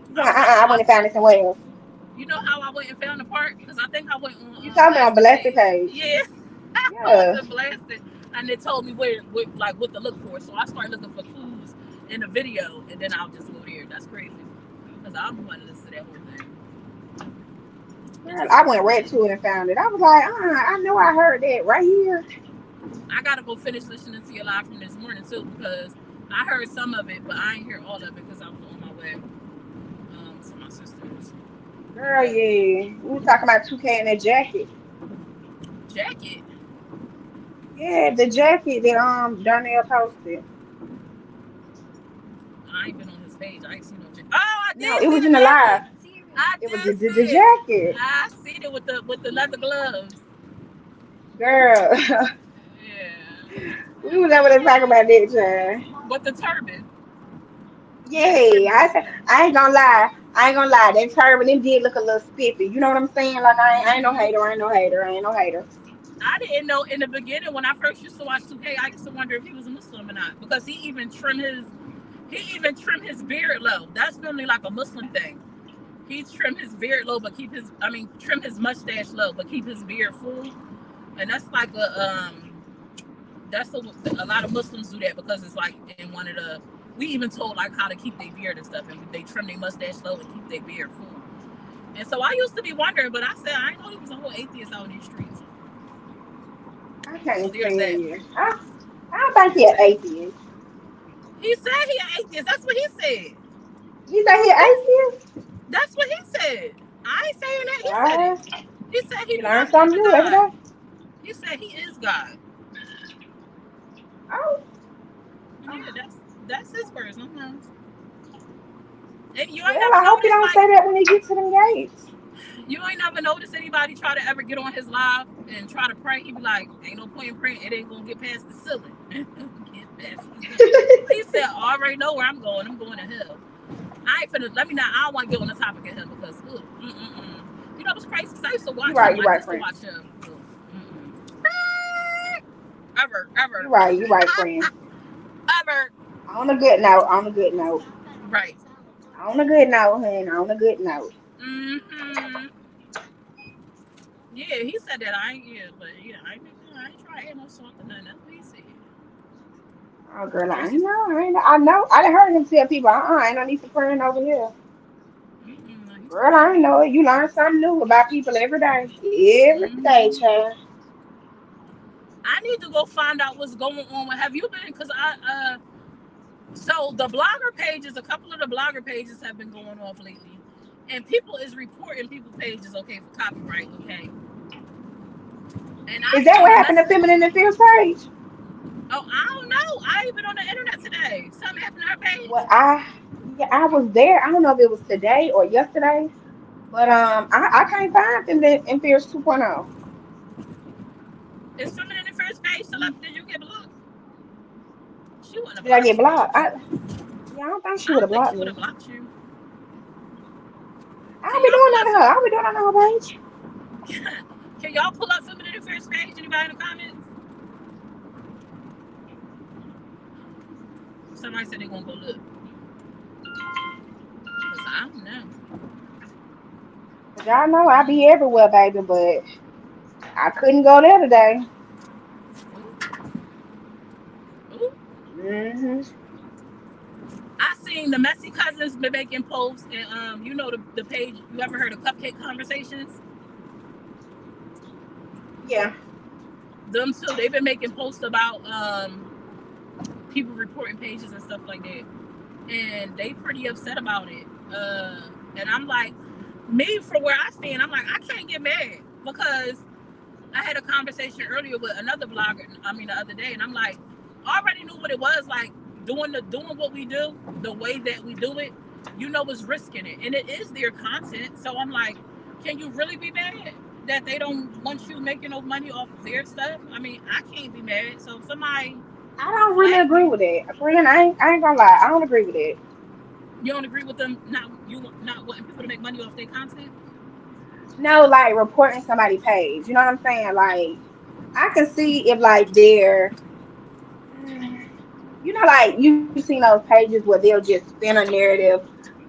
She's I like, was like, I went and found it somewhere else. you know how I went and found the part? Because I think I went on You told me on Blasted Blasted page. page. Yeah, I went Yeah. to Blasted, and they told me where like what to look for. So I started looking for clues in the video, and then I'll just go there. That's crazy. Because I'm wanting to listen to that whole thing. It Girl, just I be went so right good. to it and found it. I was like, I know I heard that right here. I gotta go finish listening to your live from this morning too because I heard some of it, but I ain't hear all of it because I was on my way to my sister's. Girl, But yeah. We were talking about 2K and that jacket. jacket, Yeah, the jacket that Darnell posted. I ain't been on his page. I ain't seen no jacket. Oh, I No, did it see was the in the live. jacket. I It was did see the it. jacket. I seen it with the leather gloves. Girl. Yeah, We was over there talking about that, child. with the turban. They Yeah, trim them. I ain't gonna lie. I ain't gonna lie. That turban, it did look a little spiffy. You know what I'm saying? Like I ain't no Hmm. hater. I ain't no hater. I ain't no hater. I didn't know in the beginning when I first used to watch 2K. I used to wonder if he was a Muslim or not because he even trim his beard low. That's normally like a Muslim thing. He trim his beard low, but trim his mustache low, but keep his beard full. And that's like a lot of Muslims do that because it's like in one of the, we even told like how to keep their beard and stuff, and they trim their mustache low and keep their beard full. And so I used to be wondering, but I said I didn't know he was a whole atheist out in these streets. I So can't there's that. stand you. I don't think he an atheist. He said he an atheist. That's what he said. You think he an He's, atheist? that's what he said. I ain't saying that. He said it. Uh, He said he you do learn not believe something in new every God. day. He said he is God. Oh, Yeah, that's his words. I'm not. And you ain't well, never I hope he noticed don't like say that when he gets to them gates. you ain't never noticed anybody try to ever get on his live and try to pray. He be like, "Ain't no point in praying. It ain't gonna get past the ceiling." Get past the ceiling. He said, "I already know where I'm going. I'm going to hell." I ain't finna. Let me not. I don't want to get on the topic of him because, you know, what's crazy? Because I used to watch him. You I right, used to friend. watch him. Ever, ever, You right, friend. ever. On a good note, on a good note. Right. On a good note, honey. On a good note. Mm-hmm. Yeah, he said that. I ain't. Yeah, but yeah, I ain't trying no something. That's what he said. Oh, girl, I Drizzy, ain't know. I ain't know. I know. I done heard him tell people, ain't no need for praying over here. no, he said Girl, I I ain't ain't. know it. You learn something new about people every day. Every day, Mm-hmm. child. I need to go find out what's going on. Have you been? Because so the blogger pages, a couple of the blogger pages have been going off lately, and people is reporting people pages okay for copyright, okay. And I Is that seen what the happened to message. Feminine and Fierce page? Oh, I don't know. I ain't been on the internet today. Something happened to her page. Well, I was there. I don't know if it was today or yesterday, but I can't find Feminine and Fierce 2.0. Is something in the first page still up? Did you get blocked? She wouldn't have Did I blocked get you. blocked? Yeah, I don't think she I would don't have think she blocked would have me. blocked you. I'll Can be y'all doing pull that up to her. some? I'll be doing that on her page. Can y'all pull up something in the first page? Anybody in the comments? Somebody said they gonna go look. Cause I don't know. 'Cause y'all know I be everywhere, baby, but I couldn't go there today. Ooh, ooh. Hmm. I seen the Messy Cousins been making posts, and you know the page. You ever heard of Cupcake Conversations? Yeah. Them too. They've been making posts about people reporting pages and stuff like that, and they pretty upset about it. And I'm like, me for where I stand, I'm like, I can't get mad because I had a conversation earlier with another blogger. I mean, the other day, and I'm like, I already knew what it was like doing what we do, the way that we do it. You know, was risking it, and it is their content. So I'm like, can you really be mad that they don't want you making no money off their stuff? I mean, I can't be mad. So if somebody I don't really flag agree you, with it. Friend, I ain't gonna lie. I don't agree with it. you don't agree with them not wanting people to make money off their content. No, like reporting somebody page. You know what I'm saying? Like I can see if like they're like you seen those pages where they'll just spin a narrative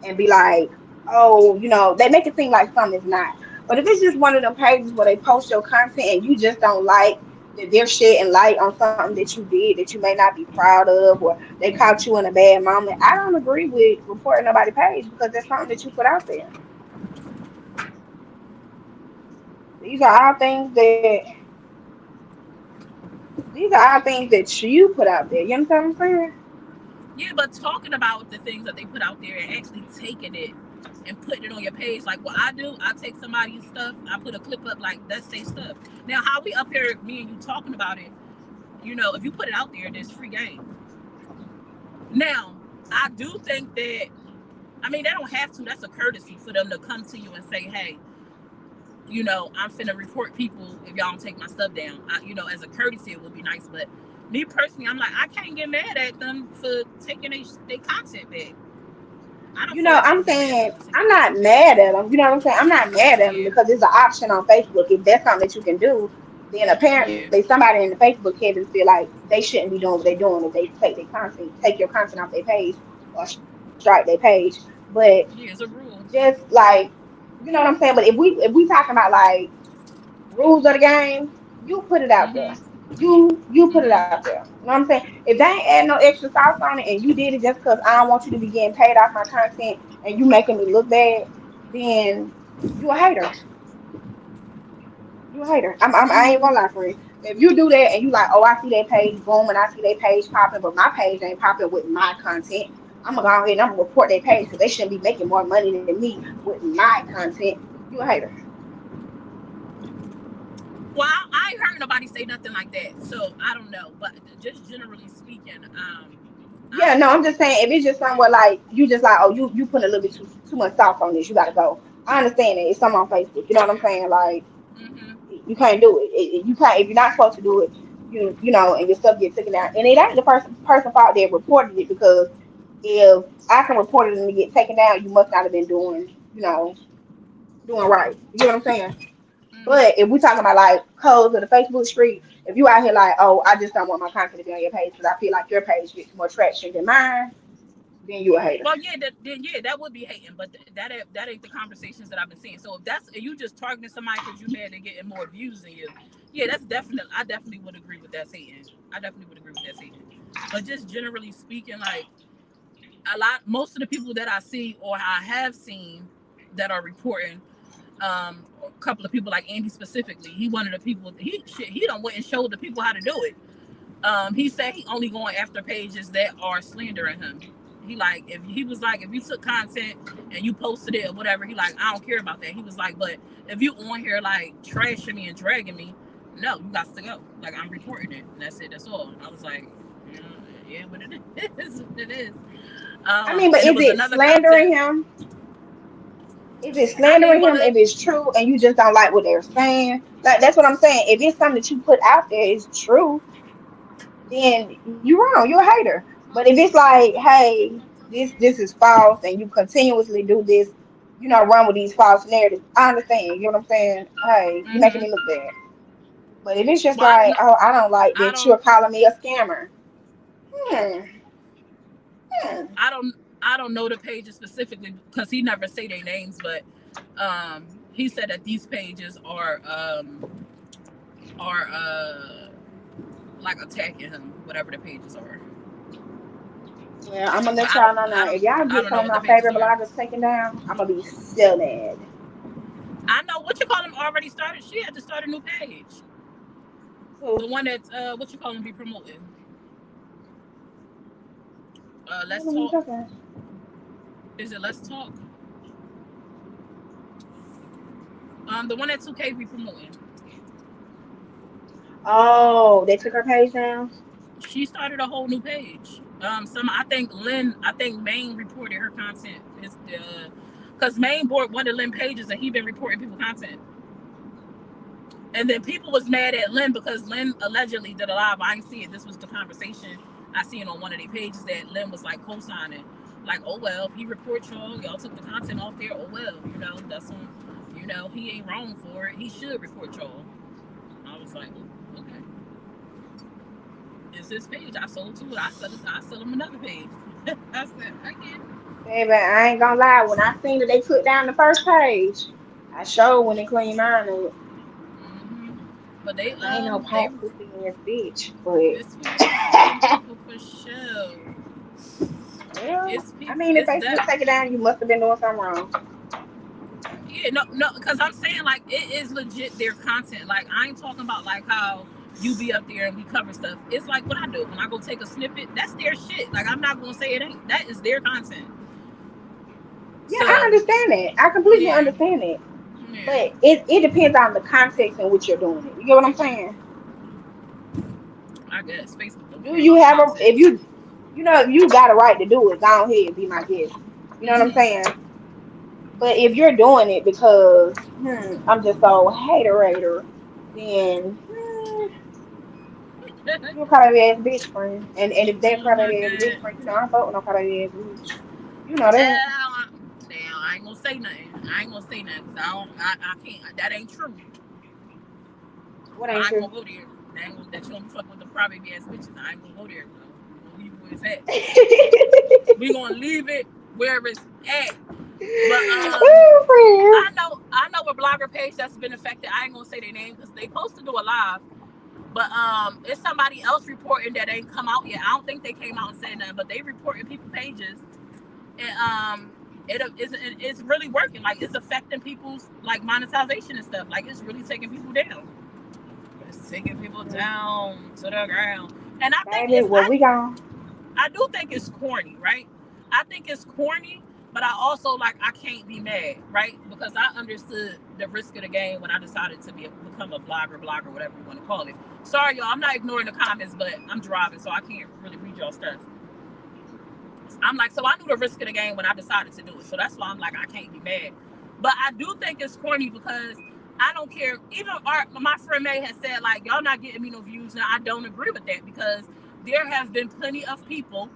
and be like, oh, they make it seem like something is not. But if it's just one of them pages where they post your content and you just don't like that they're shedding light on something that you did that you may not be proud of, or they caught you in a bad moment, I don't agree with reporting nobody page because that's something that you put out there. These are all things that you put out there. You understand what I'm saying? Yeah, but talking about the things that they put out there and actually taking it and putting it on your page, like what I do, I take somebody's stuff, I put a clip up like that's their stuff. Now, how we up here, me and you talking about it, if you put it out there, there's free game. Now, I do think that, I mean, they don't have to. That's a courtesy for them to come to you and say, hey, I'm finna report people if y'all don't take my stuff down. As a courtesy, it would be nice. But me personally, I'm like, I can't get mad at them for taking their content back. I don't You know, forward I'm people's saying messages to I'm people. not mad at them. You know what I'm saying? I'm not mad at them Yeah, because it's an option on Facebook. If that's something that you can do, then yeah. apparently somebody in the Facebook heavens feel like they shouldn't be doing what they're doing if they take their content, take your content off their page or strike their page. But Yeah, it's a rule. just like, you know what I'm saying? But if we talking about like rules of the game, you put it out there. Mhm. You put it Mhm. out there. You know what I'm saying? If they ain't add no extra sauce on it and you did it just because I don't want you to be getting paid off my content and you making me look bad, then you a hater. You a hater. I ain't gonna lie for you. If you do that and you like, oh, I see that page booming, I see that page popping, but my page ain't popping with my content, I'm gonna go ahead and I'm gonna report that page because they shouldn't be making more money than me with my content. You a hater. Well, I ain't heard nobody say nothing like that, so I don't know. But just generally speaking, Yeah, I no, I'm just saying if it's just somewhere like you just like, oh, you put a little bit too much sauce on this, you gotta go. I understand that it's something on Facebook. You know what I'm yeah. saying? Like Mhm. you can't do it. You can't if you're not supposed to do it. You know, and your stuff get taken down. And it ain't the person fault that reported it because if I can report it and it get taken down, you must not have been doing right. You know what I'm saying? Mhm. But if we talking about like codes of the Facebook street, if you out here like, oh, I just don't want my content to be on your page because I feel like your page gets more traction than mine, then you a hater. Well, yeah, then yeah, that would be hating, but that ain't the conversations that I've been seeing. So if you just targeting somebody because you mad they're getting more views than you, yeah, that's definitely I definitely would agree with that hating. I definitely would agree with that hating. But just generally speaking, like most of the people that I see or I have seen that are reporting, a couple of people like Andy specifically, he one of the people he don't went and showed the people how to do it. He said he only going after pages that are slandering him. He like if you took content and you posted it or whatever, he like I don't care about that. He was like, but if you on here like trashing me and dragging me, no, you got to go. Like I'm reporting it. And that's it. That's all. And I was like, yeah, but it is. It is. I mean, but And it is was it another slandering content. him? Is it I mean, slandering well, him if it's true and you just don't like what they're saying? Like that's what I'm saying. If it's something that you put out there is true, then you're wrong. You're a hater. But if it's like, hey, this is false, and you continuously do this, run with these false narratives, I understand. You know what I'm saying? Hey, you're making mm-hmm. me look bad. But if it's just Well, I don't like, know. oh, I don't like I that you're don't. calling me a scammer. Hmm. Hmm. I don't. I don't know the pages specifically because he never say their names, but he said that these pages are like attacking him, whatever the pages are. Well, I'm gonna But let y'all know I now. don't If y'all I get don't some know of what the my pages favorite are. bloggers taken down, I'm gonna be so mad. I know what you call them already started. She had to start a new page. The Who? one that what you call them be promoting. I don't Let's know who you talk. talking about. Is it Let's Talk? The one that 2K be promoting. Oh, they took her page down. She started a whole new page. I think Maine reported her content. Is because Maine board one of Lynn pages and he been reporting people content. And then people was mad at Lynn because Lynn allegedly did a live. I didn't see it. This was the conversation I seen on one of their pages that Lynn was like co-signing. Like, oh well, if he report y'all took the content off there, oh well, that's on he ain't wrong for it. He should report y'all. I was like, oh, okay. It's his page. I sold to it. I sell him another page. I said, I get it. Baby, I ain't gonna lie. When I seen that they took down the first page, I showed when they cleaned mine up. Mm-hmm. But they I ain't no they punk pussy ass bitch, but it's some people for sure. well, It's I people. mean, if It's Facebook that. take it down, you must have been doing something wrong. Yeah, no, because I'm saying like it is legit their content. Like I ain't talking about like how you be up there and we cover stuff. It's like what I do when I go take a snippet. That's their shit. Like I'm not gonna say it ain't. That is their content. Yeah, I So understand that. I completely yeah, understand it. yeah. But it depends on the context in which you're doing it. You get what I'm saying? I guess Facebook don't Do care you about have a if context. if you got a right to do it, go ahead, be my guest. You know what I'm Mm-hmm. saying? But if you're doing it because I'm just so haterator, then you're a crybaby ass bitch friend. And if that Oh my crybaby ass bitch god. friend, I don't fuck with no crybaby ass bitch. You know that. Now I ain't gonna say nothing. Because I can't. That ain't true. What I ain't ain't true? gonna go there. That you gonna be fucking with the private ass bitches. I ain't gonna go there. We're gonna leave it where it's at. We gonna leave it where it's at. But I know a blogger page that's been affected. I ain't gonna say their name because they supposed to do a live. But it's somebody else reporting that ain't come out yet. I don't think they came out and said nothing, but they reporting people pages, and it's really working. Like it's affecting people's like monetization and stuff. Like it's really taking people down. It's taking people down to the ground. And I think Baby, we gone. I do think it's corny, right? I think it's corny, but I also I can't be mad, right? Because I understood the risk of the game when I decided to become a blogger, whatever you want to call it. Sorry, y'all, I'm not ignoring the comments, but I'm driving, so I can't really read y'all stuff. I'm so I knew the risk of the game when I decided to do it. So that's why I'm I can't be mad. But I do think it's corny because I don't care. Even my friend May has said, y'all not getting me no views. Now, I don't agree with that because there have been plenty of people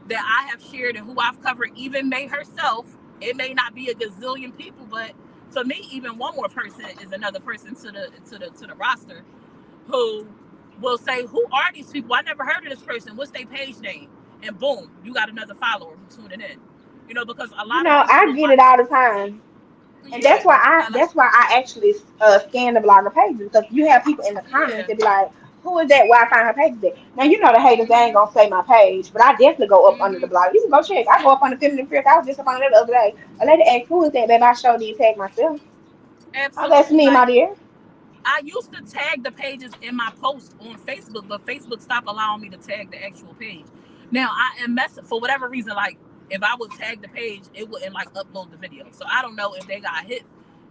that I have shared and who I've covered, even May herself. It may not be a gazillion people, but for me, even one more person is another person to the roster who will say, who are these people? I never heard of this person. What's their page name? And boom, you got another follower who's tuning in. Because a lot of people I get it all the time. And that's why I actually scan the blogger pages because you have people in the comments that be like, who is that? Why I find her page there? Now you know the haters, they ain't gonna say my page, but I definitely go up under the blog. You can go check. I go up on the Feminine Fierce. I was just up on it the other day. A lady asked, who is that, baby? I showed you tag myself. Oh, that's Absolutely. me, my dear. I used to tag the pages in my posts on Facebook, but Facebook stopped allowing me to tag the actual page. Now I am messing for whatever reason. If I would tag the page, it wouldn't upload the video. So I don't know if they got hit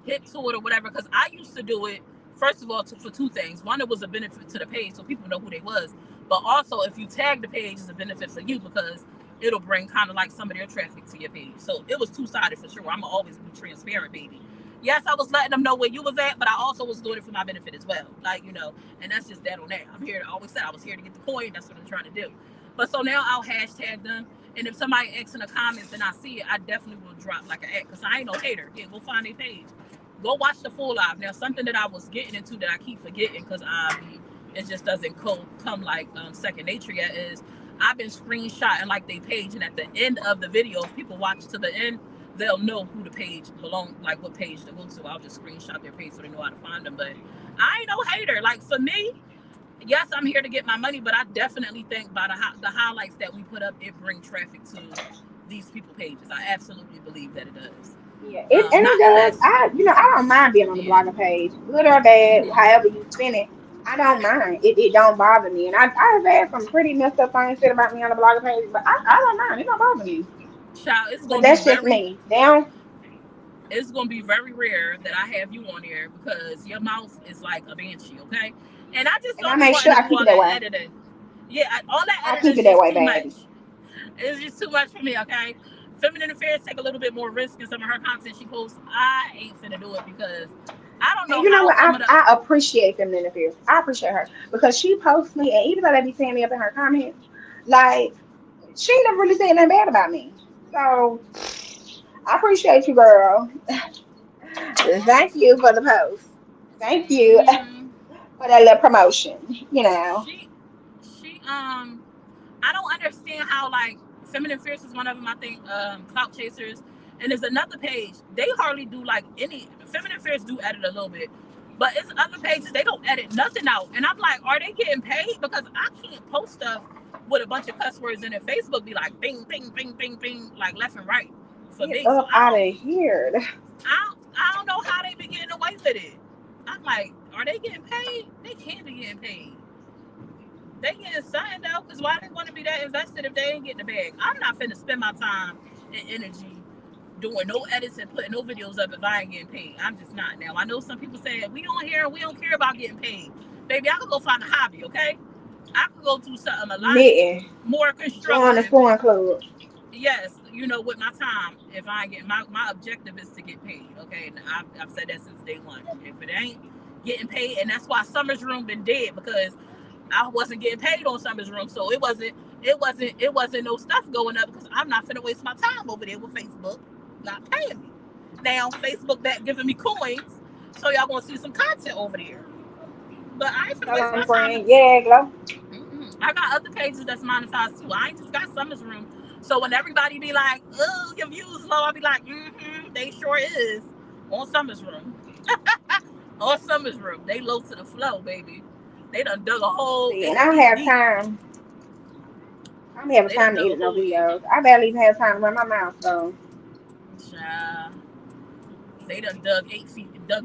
to it or whatever. Because I used to do it first of all for two things. One, it was a benefit to the page, so people know who they was. But also, if you tag the page, it's a benefit for you because it'll bring kind of some of their traffic to your page. So it was two-sided for sure. I'm gonna always be transparent, baby. Yes, I was letting them know where you was at, but I also was doing it for my benefit as well. And that's just that on that. I'm here. I always said I was here to get the point. That's what I'm trying to do. But so now I'll hashtag them. And if somebody asks in the comments and I see it, I definitely will drop an ad because I ain't no hater. Yeah, go find their page. Go watch the full live. Now, something that I was getting into that I keep forgetting because it just doesn't come second nature yet is I've been screenshotting their page, and at the end of the video, if people watch to the end, they'll know who the page belongs, what page to go to. I'll just screenshot their page so they know how to find them. But I ain't no hater. For me, yes, I'm here to get my money, but I definitely think by the highlights that we put up, it brings traffic to these people pages. I absolutely believe that it does. Yeah, it does. I don't mind being on the blogger page, good or bad, however you spin it. I don't mind. It don't bother me. And I've had some pretty messed up things said about me on the blogger page, but I don't mind. It don't bother me. Child, it's But that's just me. It's gonna be very rare that I have you on there because your mouth is like a banshee, okay? And I just don't I make sure I keep it that way. editing. Yeah, all that I editing keep it is that just way, too baby. much. It's just too much for me, okay? Feminine Affairs take a little bit more risk in some of her content she posts. I ain't finna do it because I don't know And you know how what? I appreciate Feminine Affairs. I appreciate her because she posts me, and even though they be saying me up in her comments, she never really said nothing bad about me. So I appreciate you, girl. Thank you for the post. Thank you for that little promotion. She I don't understand how Feminine Fierce is one of them. I think Clout Chasers, and there's another page. They hardly do any. Feminine Fierce do edit a little bit, but it's other pages they don't edit nothing out. And I'm like, are they getting paid? Because I can't post stuff with a bunch of cuss words in it. Facebook be like bing, bing, bing, bing, bing, left and right for me. Get up out of here. I don't know how they be getting away with it. I'm like, are they getting paid? They can't be getting paid. They getting something though, because why they want to be that invested if they ain't getting the bag? I'm not finna spend my time and energy doing no edits and putting no videos up if I ain't getting paid. I'm just not. Now I know some people say we don't care about getting paid. Baby, I could go find a hobby, okay? I could go do something a lot more constructive. Join the sewing club. Yes, with my time, if I get my objective is to get paid, okay? And I've said that since day one. If it ain't getting paid, and that's why Summer's Room been dead because I wasn't getting paid on Summer's Room, so it wasn't no stuff going up because I'm not finna waste my time over there with Facebook. not paying me. Now Facebook back giving me coins, so y'all gonna see some content over there. But I ain't finna Tell waste them, my time. friend. Yeah, Glow. I got other pages that's monetized too. I ain't just got Summer's Room. So when everybody be like, "Oh, your views low," I be like, they sure is on Summer's Room." On Summer's Room, they low to the flow, baby. They done dug a hole See, and 8 I don't feet have deep. time. I don't have They done time to dug a edit no hole 8. videos. I barely even have time to run my mouth, so. Child. They done dug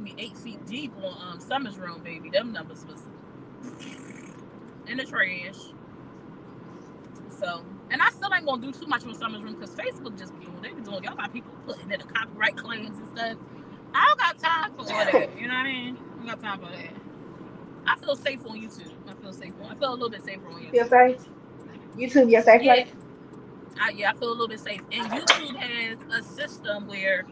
me 8 feet deep on Summer's Room, baby. Them numbers was in the trash. So, and I still ain't gonna do too much on Summer's Room because Facebook just be doing. They be doing. Y'all got people putting in the copyright claims and stuff. I don't got time for all that. You know what I mean? I don't got time for that. I feel safe on YouTube. I feel a little bit safer on Feel YouTube. safe? YouTube, your safe Yeah. place? I feel a little bit safe. And YouTube has a system where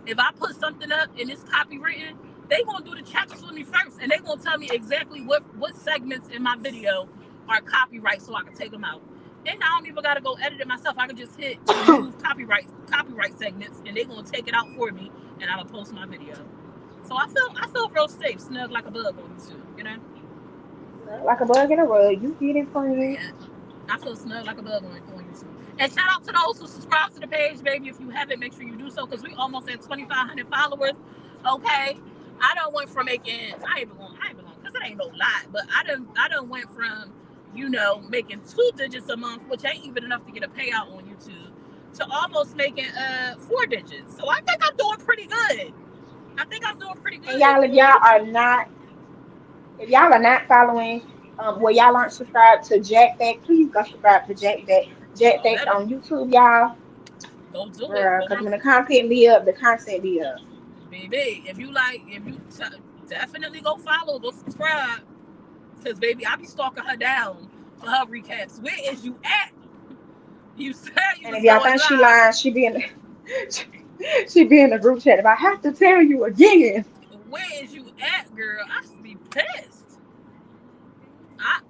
if I put something up and it's copywritten, they gonna do the checks for me first, and they gonna tell me exactly what segments in my video are copyright, so I can take them out. And I don't even gotta go edit it myself. I can just hit remove copyright segments, and they gonna take it out for me, and I'm gonna post my video. So I feel real safe, snug like a bug on YouTube. You know. Like a bug in a rug. You get it, friend. Yeah. I feel snug like a bug on YouTube. And shout out to those who subscribe to the page, baby. If you haven't, make sure you do so because we almost at 2,500 followers. Okay. I done went from making, I ain't even going, because it ain't no lot, but I done went from, making 2 digits a month, which ain't even enough to get a payout on YouTube, to almost making 4 digits. So I think I'm doing pretty good. And y'all, if y'all are not following, well, y'all aren't subscribed to Jack Fact, please go subscribe to Jack Fact. Jack Y'all Fact better on YouTube, y'all. go do it. Bruh, because when the content be up, the content be up. Baby, if you definitely go follow, go subscribe. Because, baby, I be stalking her down for her recaps. Where is you at? You said you And was if y'all going think she live. lying, she be in the group chat. If I have to tell you again. Where is you at, girl? I should be pissed. I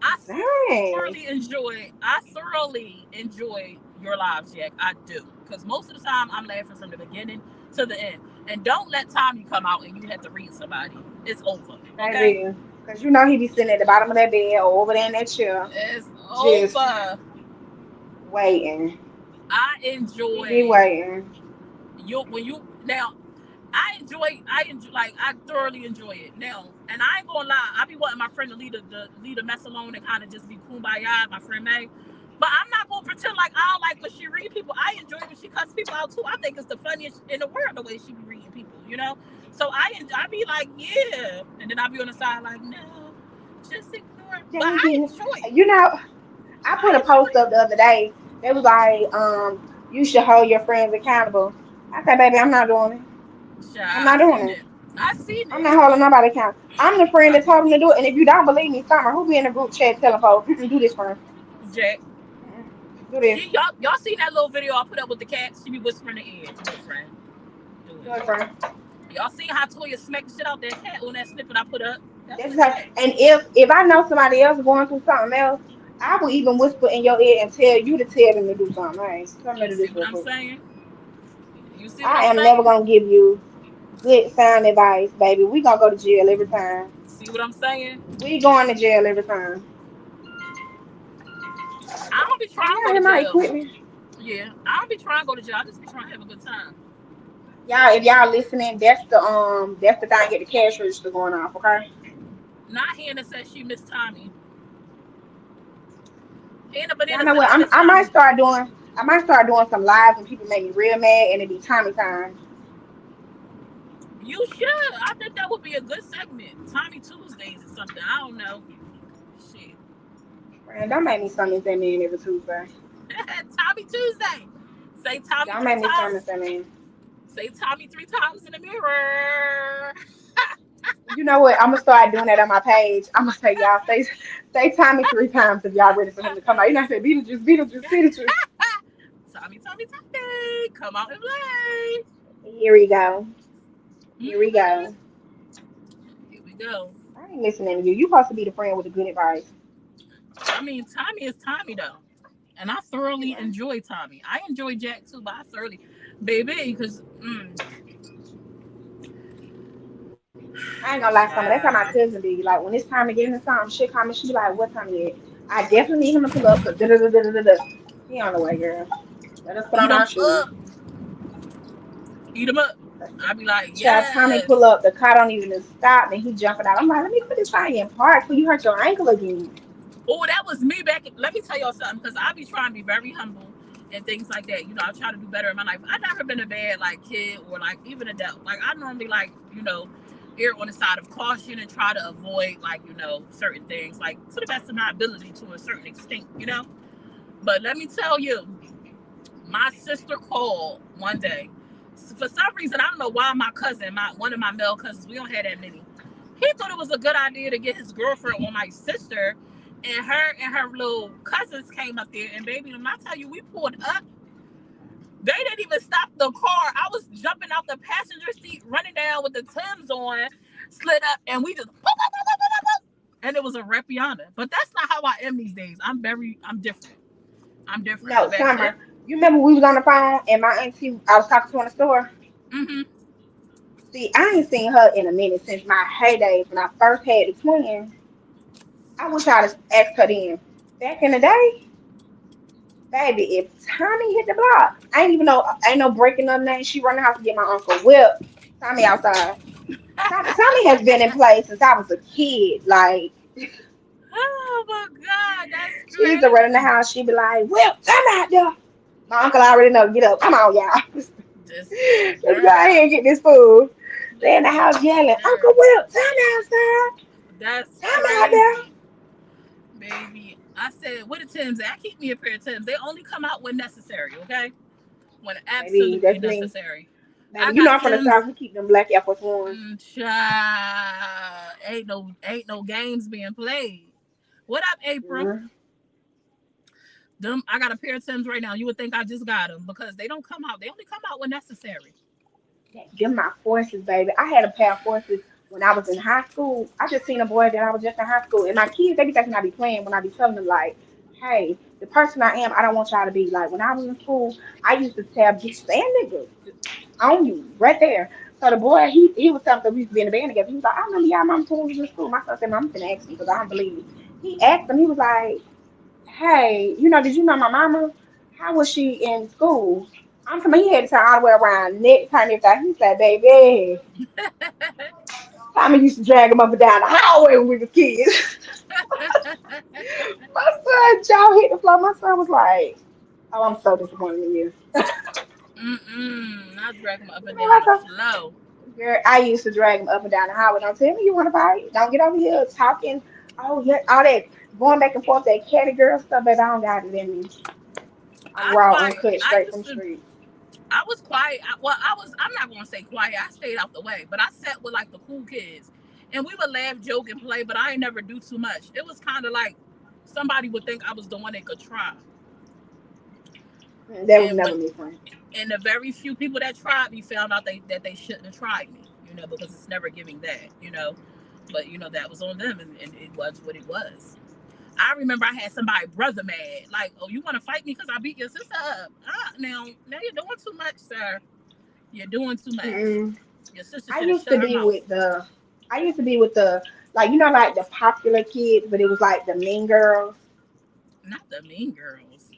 thoroughly enjoy your lives, Jack. I do. Because most of the time I'm laughing from the beginning to the end. And don't let Tommy come out and you have to read somebody. It's over. Okay? Because you know he be sitting at the bottom of that bed or over there in that chair. It's Just over. waiting. I He enjoy be waiting. I thoroughly enjoy it now. And I ain't gonna lie, I be wanting my friend to leave the mess alone and kind of just be kumbaya, my friend May. But I'm not gonna pretend like I don't like when she read people. I enjoy when she cuts people out too. I think it's the funniest in the world the way she be reading people. So I be like, yeah, and then I be on the side like, no, just ignore it. But I enjoy it. You know, I put a post up the other day. They was like, you should hold your friends accountable. I said, baby, I'm not doing it. I'm not doing it. I seen I'm it. not holding nobody accountable. I'm the friend that told them to do it. And if you don't believe me, Summer, who be in the group chat telling folks, do this, friend. Jack. Do this. Y'all seen that little video I put up with the cat? She be whispering in the ear. Do it, friend. Do it, friend. Y'all seen how Toya smacked the shit out that cat on that snippet I put up? That's her. And if I know somebody else going through something else, I will even whisper in your ear and tell you to tell them to do something. Hey, come here to this real quick. I am never gonna give you good sound advice, baby. We gonna go to jail every time. See what I'm saying? We going to jail every time. I don't be trying to go to jail. Yeah, I don't be trying to go to jail. I just be trying to have a good time. Y'all, if y'all listening, that's the thing. Get the cash register going off, okay? Not Hannah says she missed Tommy. Hannah, but you know what? I might start doing some lives when people make me real mad, and it be Tommy time. You should. I think that would be a good segment. Tommy Tuesdays or something. I don't know. Shit. Man, don't make me summon that man every Tuesday. Tommy Tuesday. Say Tommy. Don't make me summon that man. Say Tommy 3 times in the mirror. You know what? I'm gonna start doing that on my page. I'm gonna say y'all say Tommy 3 times if y'all ready for him to come out. You know I said Beetlejuice. Tommy, come out and play. Here we go. Here we go. I ain't listening to you. You supposed to be the friend with the good advice. I mean, Tommy is Tommy though, and I thoroughly enjoy Tommy. I enjoy Jack too, but baby, because I ain't gonna lie, some of that time my cousin be like, when it's time to get into something, she'll call me, she be like, what time yet? I definitely need him to pull up because da da da da da da. He on the way, girl. Let us put eat on our them shoes. up, eat them up. I be like, Child, time they yes. pull up, the car don't even stop, and he jumping out. I'm like, let me put this car in park before you hurt your ankle again. Oh, that was me back. Let me tell y'all something, because I be trying to be very humble and things like that. You know, I try to do better in my life. I've never been a bad like kid or like even adult. Like I normally like err on the side of caution and try to avoid like certain things like to the best of my ability to a certain extent. But let me tell you, my sister called one day. For some reason, I don't know why my cousin, one of my male cousins, we don't have that many. He thought it was a good idea to get his girlfriend on my sister, and her little cousins came up there. And baby, when I tell you, we pulled up. They didn't even stop the car. I was jumping out the passenger seat, running down with the Timbs on, slid up, and we just and it was a Repiana. But that's not how I am these days. I'm different. I'm different. No, But back then, Summer, you remember we was on the phone and my auntie, I was talking to her in the store. mm-hmm. See, I ain't seen her in a minute since my heydays when I first had the twins. I wish I'd have asked her then. Back in the day, baby, if Tommy hit the block, I ain't even know, ain't no breaking up name. She run the house to get my uncle Whip. Tommy outside. Tommy has been in place since I was a kid. Like, Oh my God, that's she used to run in the crazy. house. She'd be like, Whip, come out there. My uncle already know, get up. Come on, y'all. This little Let's go out here and girl. get this food. They This in the little house yelling, Uncle girl. Whip, come outside. That's Come out there. crazy, baby. I said, what are Tim's at? I keep me a pair of Tim's. They only come out when necessary, okay? When Baby, absolutely that's me. necessary. I Baby, you know got I'm from the Tim's. South. We keep them black Air Force Ones. Child, ain't no games being played. What up, April? Mm-hmm. Them, I got a pair of Tim's right now. You would think I just got them because they don't come out. They only come out when necessary. Them my forces, baby. I had a pair of forces when I was in high school. I just seen a boy that I was just in high school. And my kids, they be thinking I be playing when I be telling them, like, hey, the person I am, I don't want y'all to be. Like, when I was in school, I used to tell bitch, stand nigga on you, right there. So the boy, he was something we used to be in the band together. He was like, I remember y'all mama told was in school. My son said, Mom, I'm gonna ask you because I don't believe you. He asked him, he was like, hey, did you know my mama? How was she in school? I'm talking, he had to turn all the way around, neck, turn everything. He said, baby, Tommy used to drag him up and down the hallway when we was kids. My son, jaw hit the floor. My son was like, oh, I'm so disappointed in you. I drag them up and down the Like, flow. girl, I used to drag him up and down the hallway. Don't tell me you want to fight. Don't get over here talking. Oh, yeah, all that going back and forth, that catty girl stuff, baby, I don't got it in me. I'm I raw, quiet. uncut, I straight from used the to. street. I was quiet. I'm not gonna say quiet. I stayed out the way, but I sat with like the cool kids, and we would laugh, joke, and play. But I ain't never do too much. It was kind of like somebody would think I was the one that could try, That was and never when me, friend. and the very few people that tried me found out that they shouldn't have tried me. Because it's never giving that. But that was on them, and it was what it was. I remember I had somebody brother mad, like, "Oh, you want to fight me because I beat your sister up?" Now you're doing too much, sir. You're doing too much. Mm-mm. Your sister I should have used shut to her be mouth. with the, I used to be with the, like, like the popular kids, but it was like the mean girls. Not the mean girls.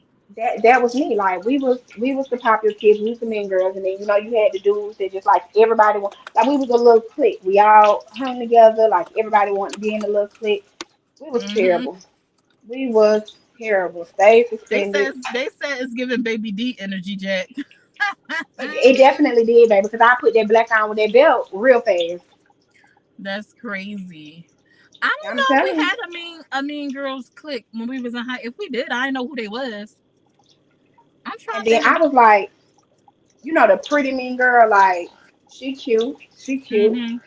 That was me. Like we was the popular kids, we was the mean girls, and then you had the dudes that just like everybody like we was a little clique. We all hung together, like everybody wanted to be in the little clique. We was Mm-hmm. terrible. We was terrible. Stay suspended. They said it's giving baby D energy, Jack. It definitely did, baby, because I put that black on with that belt real fast. That's crazy. I don't I'm know if we telling you. had a mean girls clique when we was in high. If we did, I didn't know who they was. I'm trying And to then think I of. was like, the pretty mean girl, like she cute, Mm-hmm.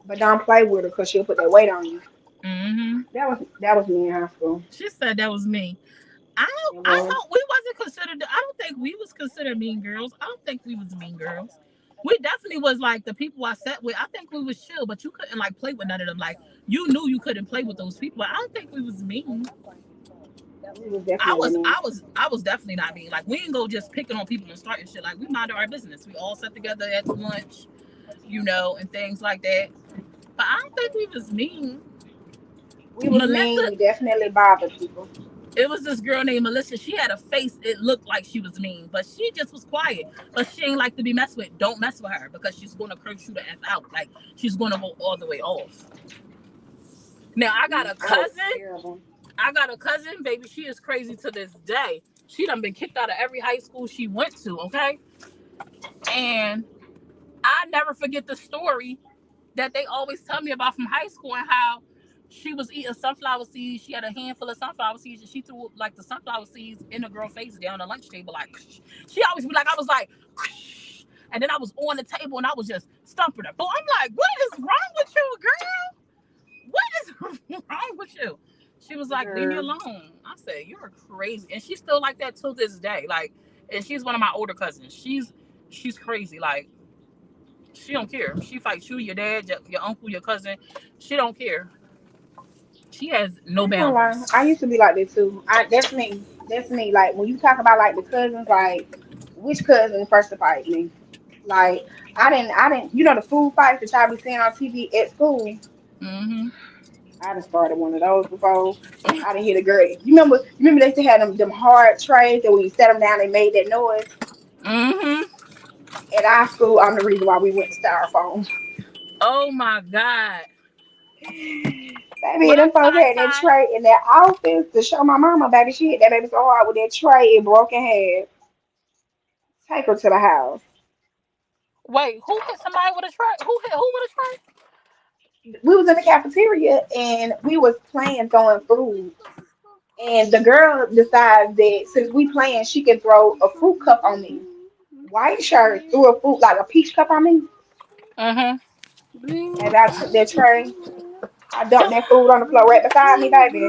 but don't play with her because she'll put that weight on you. Mm-hmm. That was me in high school. She said that was me. I It don't. I was. don't. We wasn't considered. I don't think we was considered mean girls. I don't think we was mean girls. We definitely was like the people I sat with. I think we was chill, but you couldn't like play with none of them. Like you knew you couldn't play with those people. I don't think we was mean. We was definitely mean. I was definitely not mean. Like we ain't go just picking on people and starting shit. Like we minded our business. We all sat together at lunch, you know, and things like that. But I don't think we was mean. We was mean. We definitely bothered people. It was this girl named Melissa. She had a face. It looked like she was mean, but she just was quiet. But she ain't like to be messed with. Don't mess with her because she's gonna curse you the f out. Like she's gonna go all the way off. Now I got a cousin. I got a cousin, baby. She is crazy to this day. She done been kicked out of every high school she went to. Okay, and I never forget the story that they always tell me about from high school and how she was eating sunflower seeds. She had a handful of sunflower seeds and she threw like the sunflower seeds in the girl's face down the lunch table. Like she always be like, I was like, and then I was on the table and I was just stumping her. But I'm like, what is wrong with you, girl? What is wrong with you? She was like, leave me alone. I said, you're crazy. And she's still like that till this day. Like, and she's one of my older cousins. She's crazy. Like, she don't care. She fights you, your dad, your uncle, your cousin. She don't care. She has no boundaries. I used to be like that too. That's me. That's me. Like when you talk about like the cousins, like which cousin first to fight me? Like I didn't. You know the food fights that y'all be seeing on TV at school. Mm-hmm. I done started one of those before. I didn't hear the girl. You remember they still had them hard trays that when you set them down, they made that noise. Mm-hmm. At our school, I'm the reason why we went to styrofoam. Oh my God. Baby, them folks had that tray in their office to show my mama, baby. She hit that baby so hard with that tray, it broke in half. Take her to the house. Wait, who hit somebody with a tray? Who hit who with a tray? We was in the cafeteria and we was playing throwing food. And the girl decides that since we playing, she can throw a fruit cup on me. White shirt threw a fruit like a peach cup on me. Uh-huh. And I took that tray. I dumped that food on the floor right beside me, baby.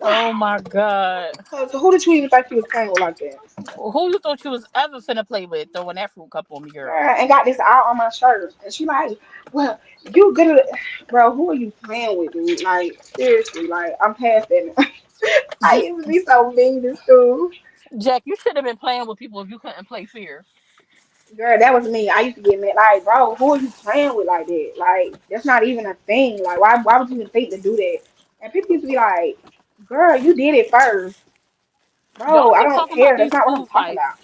Oh my God. So who did you even think you was playing with like that? Who you thought you was ever finna play with throwing that fruit cup on me, girl? And got this out on my shirt. And she like, well, you good at it. Bro, who are you playing with, dude? Like, seriously, like, I'm past that. I used to be so mean to school. Jack, you should have been playing with people if you couldn't play fair. Girl, that was me. I used to get mad. Like, bro, who are you playing with like that? Like, that's not even a thing. Like, why would you even think to do that? And people used to be like, girl, you did it first. Bro, I don't care. That's not what I'm talking about.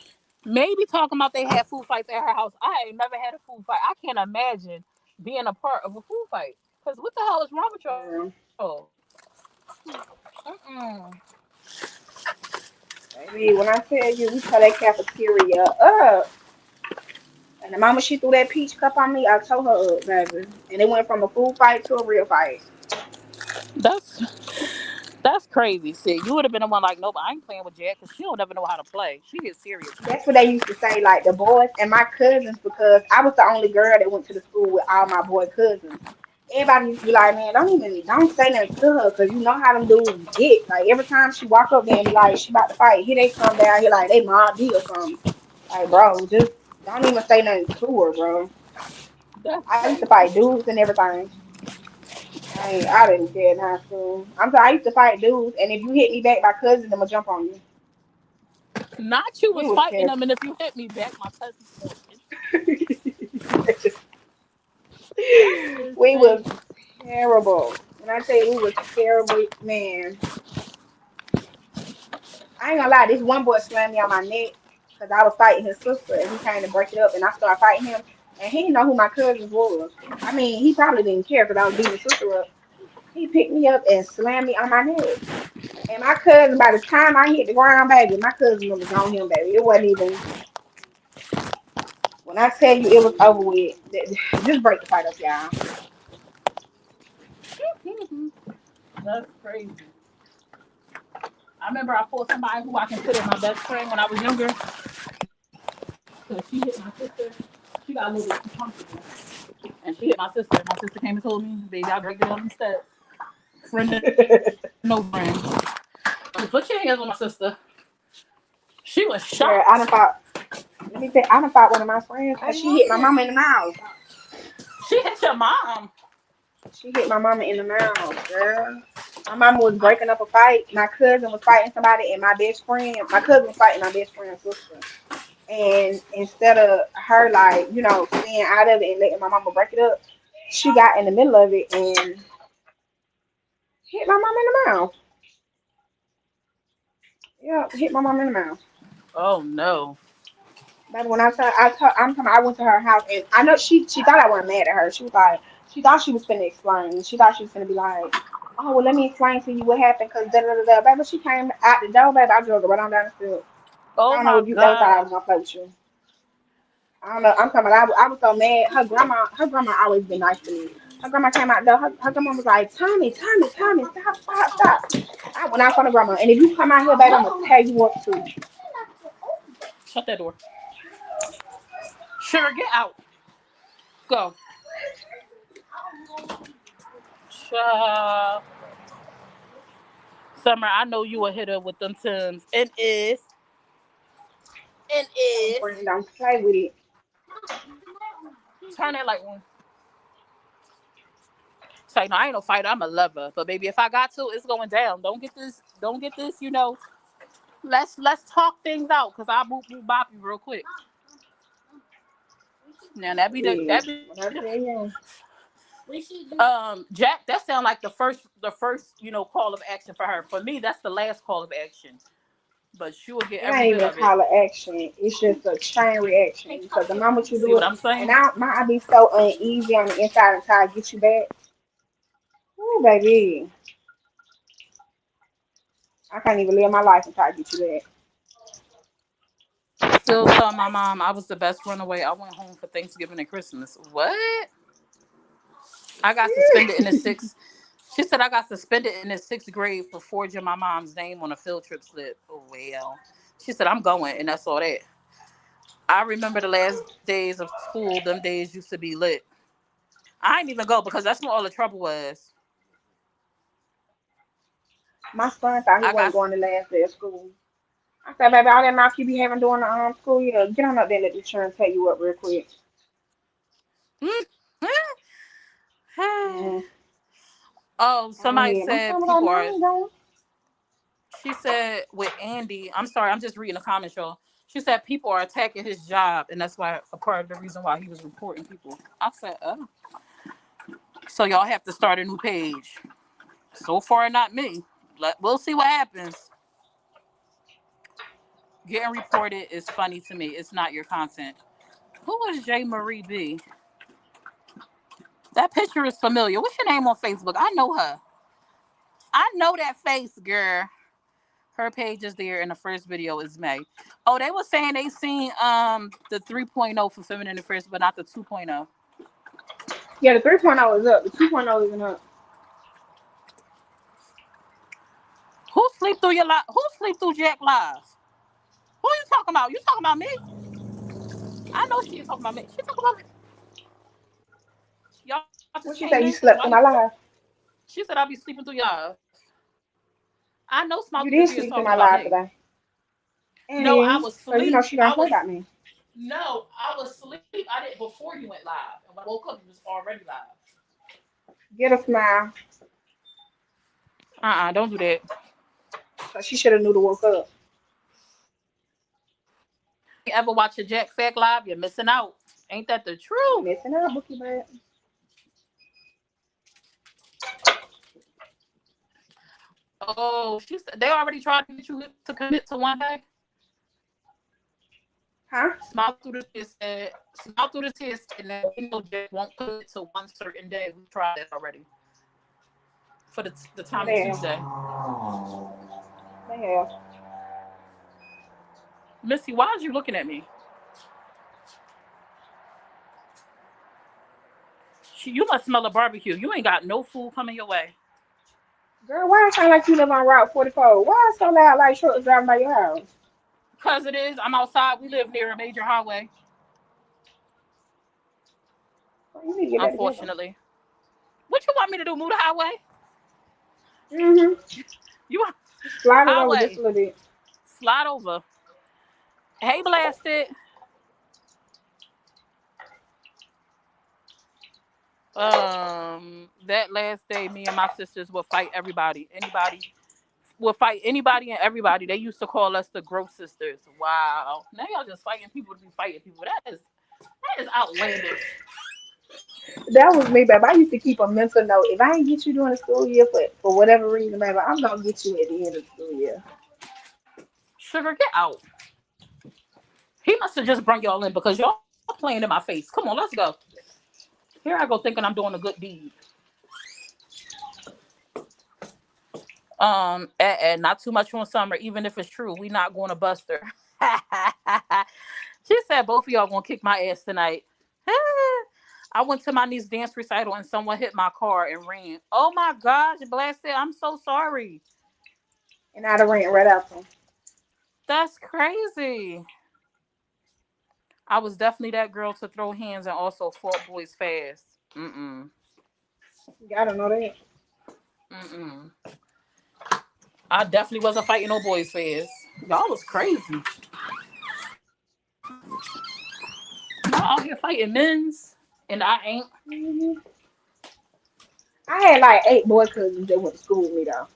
Maybe talking about they had food fights at her house. I ain't never had a food fight. I can't imagine being a part of a food fight. Because what the hell is wrong with y'all? Oh. Baby, when I tell you, we tell that cafeteria up. And the moment she threw that peach cup on me, I told her up, baby. And it went from a food fight to a real fight. That's crazy. See, you would have been the one like, nope, I ain't playing with Jack because she don't never know how to play. She gets serious. That's what they used to say, like the boys and my cousins, because I was the only girl that went to the school with all my boy cousins. Everybody used to be like, man, don't say nothing to her, because you know how them dudes get. Like every time she walk up there and be like, she about to fight, here they come down here like they Mob D or something. Like, bro, just don't even say nothing to her, bro. I used to fight dudes and everything. I didn't care in high school. I used to fight dudes, and if you hit me back, my cousin, I'm gonna jump on you. Not you was fighting them, and if you hit me back, my cousin. We was terrible. When I tell you we was terrible, man. I ain't gonna lie, this one boy slammed me on my neck because I was fighting his sister, and he came to break it up, and I started fighting him, and he didn't know who my cousins was. I mean, he probably didn't care because I was beating his sister up. He picked me up and slammed me on my neck. And my cousin, by the time I hit the ground, baby, my cousin was on him, baby. It wasn't even. When I tell you it was over with, just break the fight up, y'all. That's crazy. I remember I fought somebody who I considered my best friend when I was younger. Because she hit my sister. She got a little bit too comfortable. And she hit my sister. My sister came and told me, baby, I break it on them steps. Friend no friend. Put your hands on my sister. She was shocked. Yeah, I done fought one of my friends because she hit my mama in the mouth. She hit your mom. She hit my mama in the mouth, girl. My mama was breaking up a fight. My cousin was fighting somebody, and my cousin was fighting my best friend's sister. And instead of her like, staying out of it and letting my mama break it up, she got in the middle of it and hit my mom in the mouth. Yeah, hit my mom in the mouth. Oh no. Baby, when I went to her house and I know she thought I wasn't mad at her. She was like, she thought she was finna explain. She thought she was finna be like, oh well, let me explain to you what happened, cause da da da da. Baby, she came out the door, baby. I drove her right on down the field. I Oh don't know my if you ever thought I God. was gonna play with you. I don't know. I'm talking about, I was so mad. Her grandma always been nice to me. Her grandma came out there. Her grandma was like, Tommy, stop. I went out for the grandma. And if you come out here, baby, I'm gonna tear you up too. Shut that door. Sugar, get out. Go. Child. Summer, I know you a hitter with them Tims. And is. And I'm is. friend, don't play with it. Turn that light on. Say, no, I ain't no fighter. I'm a lover. But baby, if I got to, it's going down. Don't get this. Don't get this. Let's talk things out. Cause I'll boop boop bop you real quick. Now that be the Yeah, that be when I tell you, Jack. That sound like the first call of action for her. For me, that's the last call of action. But she will get it every ain't bit even a of it. call of action. It's just a chain reaction. Because the moment you See do what it, I'm and saying? I be so uneasy on the inside until I get you back. Ooh, baby, I can't even live my life until I get you back. Still tell my mom I was the best runaway. I went home for Thanksgiving and Christmas. What? I got suspended in the sixth. She said I got suspended in the sixth grade for forging my mom's name on a field trip slip. Oh well. She said I'm going, and that's all that. I remember the last days of school. Them days used to be lit. I didn't even go because that's when all the trouble was. My son thought he I wasn't got. going the last day of school. I said, baby, all that mouth you be having during the school year, get on up there and let the insurance tell you up real quick. Mm-hmm. Oh, Go somebody ahead. My said son was like, people no, I are. ain't going. She said with Andy. I'm sorry. I'm just reading the comments, y'all. She said people are attacking his job, and that's why a part of the reason why he was reporting people. I said, oh, so y'all have to start a new page. So far, not me. We'll see what happens. Getting reported is funny to me. It's not your content. Who is J. Marie B? That picture is familiar. What's your name on Facebook? I know her. I know that face, girl. Her page is there, and the first video is May. Oh, they were saying they seen the 3.0 for Feminine Affairs, but not the 2.0. Yeah, the 3.0 is up. The 2.0 isn't up. Who sleep through your live? Who sleep through Jack live? Who you talking about? You talking about me? I know she ain't talking about me. She talking about me. Y'all What just she came say? You in. slept Why through you? my life. She said I'll be sleeping through y'all. I know You Small did Dizzy is sleep through talking my about life me. today. No, I And was so you asleep. know she don't play about me. No, I was asleep. I did before you went live. And when I woke up, you was already live. Get a smile. Don't do that. So she should have knew to woke up. You ever watch a Jack Fact live? You're missing out. Ain't that the You ain't truth? missing out, Bookie Bird. Oh, she said they already tried to get you to commit to one day. Huh? Smile through the tears said, smile through the tears, and then we know Jack won't commit to one certain day. We tried that already for the Yeah, Tommy they have. Tuesday. They have. Missy, why is you looking at me? You must smell a barbecue. You ain't got no food coming your way. Girl, why it sound like you live on Route 44? Why it so loud like trucks driving by your house? Cause it is. I'm outside. We live near a major highway. Well, you need to get that together. Unfortunately. What you want me to do? Move the highway? Mm-hmm. You want Slide it over just highway? a little bit. Slide over. Hey, blasted. That last day, me and my sisters would fight everybody. Anybody would fight anybody and everybody. They used to call us the Growth Sisters. Wow. Now y'all just fighting people to be fighting people. That is outlandish. That was me, babe. I used to keep a mental note. If I ain't get you during the school year for whatever reason, baby, I'm gonna get you at the end of the school year. Sugar, get out. He must have just brung y'all in because y'all playing in my face. Come on, let's go. Here I go thinking I'm doing a good deed. Not too much on Summer, even if it's true. We not going to bust her. She said both of y'all gonna kick my ass tonight. I went to my niece's dance recital and someone hit my car and ran. Oh my gosh, blasted. I'm so sorry. And I'd have ran right out to him. That's crazy. I was definitely that girl to throw hands and also fought boys fast. Mm-mm. You gotta know that. Mm-mm. I definitely wasn't fighting no boys fast. Y'all was crazy. Y'all out here fighting men's and I ain't. Hmm. I had like 8 boy cousins that went to school with me though.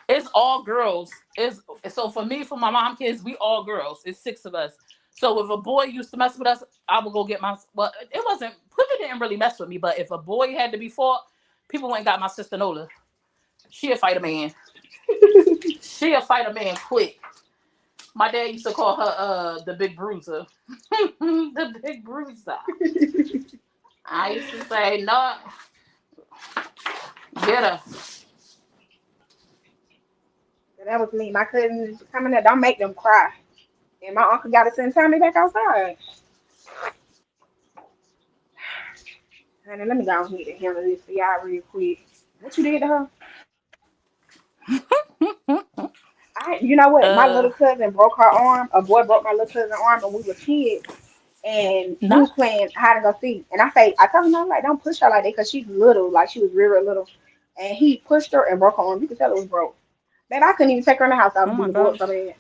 It's all girls. It's so for me, for my mom kids, we all girls. It's 6 of us. So if a boy used to mess with us, I would go get my. Well, it wasn't. Puka didn't really mess with me, but if a boy had to be fought, people went and got my sister Nola. She'll fight a man. She'll fight a man quick. My dad used to call her the big bruiser. The big bruiser. I used to say, no, get her. That was me. My cousins coming up, don't make them cry. And my uncle got to send Tommy back outside. Honey, let me go ahead and handle this for y'all real quick. What you did to her? You know what? My uh, little cousin broke her arm. A boy broke my little cousin's arm, and we were kids. And he not. was playing hide and go seek. And I told him, I'm like, don't push her like that because she's little, like she was real, real little. And he pushed her and broke her arm. You could tell it was broke. Baby, I couldn't even take her in the house. I Oh was my beating the boy up so gosh. bad.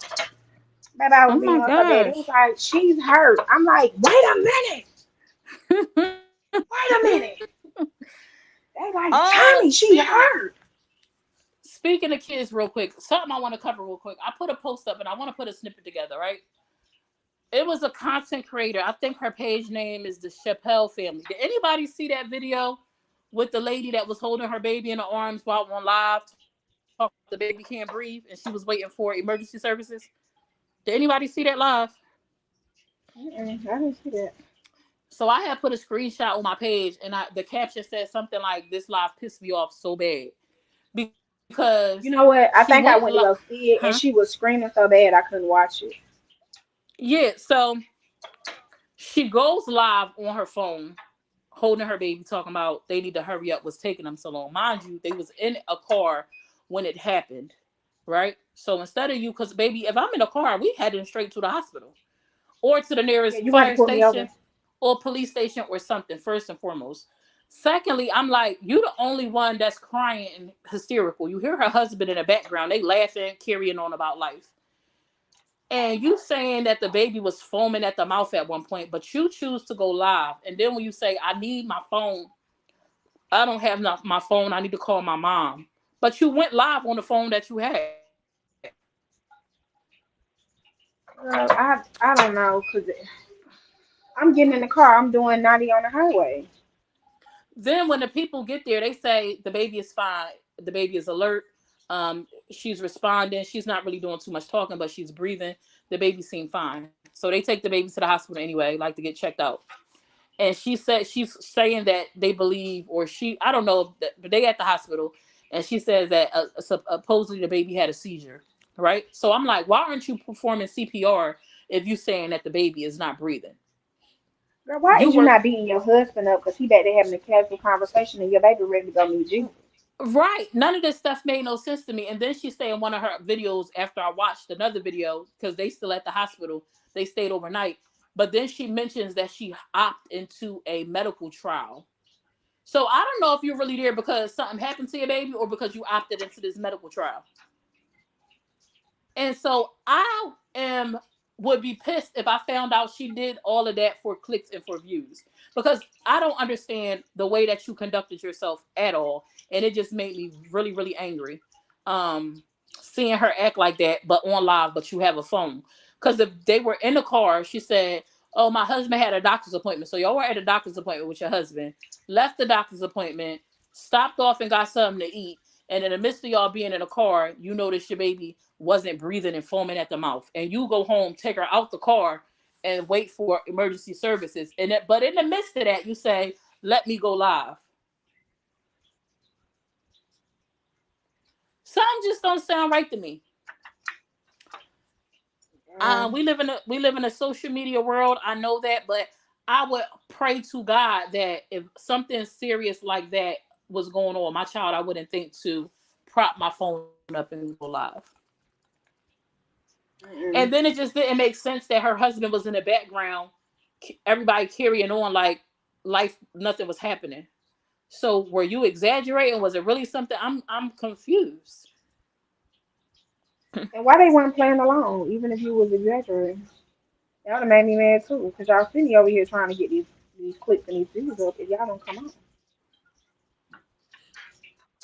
Baby, I Oh was beating my her so bad. It was gosh. like, she's hurt. I'm like, wait a minute. Wait a minute. They like, Tommy, she Speaking of hurt. kids, real quick, something I want to cover real quick. I put a post up and I want to put a snippet together, right? It was a content creator. I think her page name is the Chappelle Family. Did anybody see that video with the lady that was holding her baby in her arms while on live talking about the baby can't breathe and she was waiting for emergency services? Did anybody see that live? Mm-mm, I didn't see that. So I had put a screenshot on my page and the caption said something like, "This live pissed me off so bad." Because You know what? she I went think I went to go see it, huh? and she was screaming so bad I couldn't watch it. Yeah, so she goes live on her phone holding her baby talking about they need to hurry up, what's taking them so long. Mind you, they was in a car when it happened, right? So instead of you, because baby, if I'm in a car, we heading straight to the hospital or to the Yeah, nearest you want to fire pull me station over? or police station or something, first and foremost. Secondly, I'm like, you the only one that's crying and hysterical. You hear her husband in the background, they laughing, carrying on about life. And you saying that the baby was foaming at the mouth at one point, but you choose to go live. And then when you say, I need my phone, I don't have my phone, I need to call my mom. But you went live on the phone that you had. Girl, I don't know, cause I'm getting in the car. I'm doing 90 on the highway. Then when the people get there, they say the baby is fine. The baby is alert. She's responding. She's not really doing too much talking, but she's breathing. The baby seemed fine. So they take the baby to the hospital anyway, like to get checked out. And she said she's saying that they believe, or I don't know, but they at the hospital, and she says that supposedly the baby had a seizure, right? So I'm like, why aren't you performing CPR if you saying that the baby is not breathing? Girl, why You is you were not beating your husband up? Cause he back there having a casual conversation and your baby ready to go meet you. right. None of this stuff made no sense to me. And then she said in one of her videos after I watched another video because they still at the hospital, they stayed overnight. But then she mentions that she opted into a medical trial. So I don't know if you're really there because something happened to your baby or because you opted into this medical trial. And so I am would be pissed if I found out she did all of that for clicks and for views, because I don't understand the way that you conducted yourself at all, and it just made me really, really angry. Seeing her act like that, but on live, but you have a phone. Because if they were in the car, she said, "Oh, my husband had a doctor's appointment." So y'all were at a doctor's appointment with your husband, left the doctor's appointment, stopped off and got something to eat, and in the midst of y'all being in a car, you notice your baby wasn't breathing and foaming at the mouth, and you go home, take her out the car, and wait for emergency services. But in the midst of that, you say, "Let me go live." Some just don't sound right to me. We live in a social media world. I know that, but I would pray to God that if something serious like that was going on, my child, I wouldn't think to prop my phone up and go live. And then it just didn't make sense that her husband was in the background, everybody carrying on like life, nothing was happening. So were you exaggerating? Was it really something? I'm confused. And why they weren't playing along, even if you was exaggerating? That would have made me mad too, because y'all see me over here trying to get these clicks and these views up, if y'all don't come on.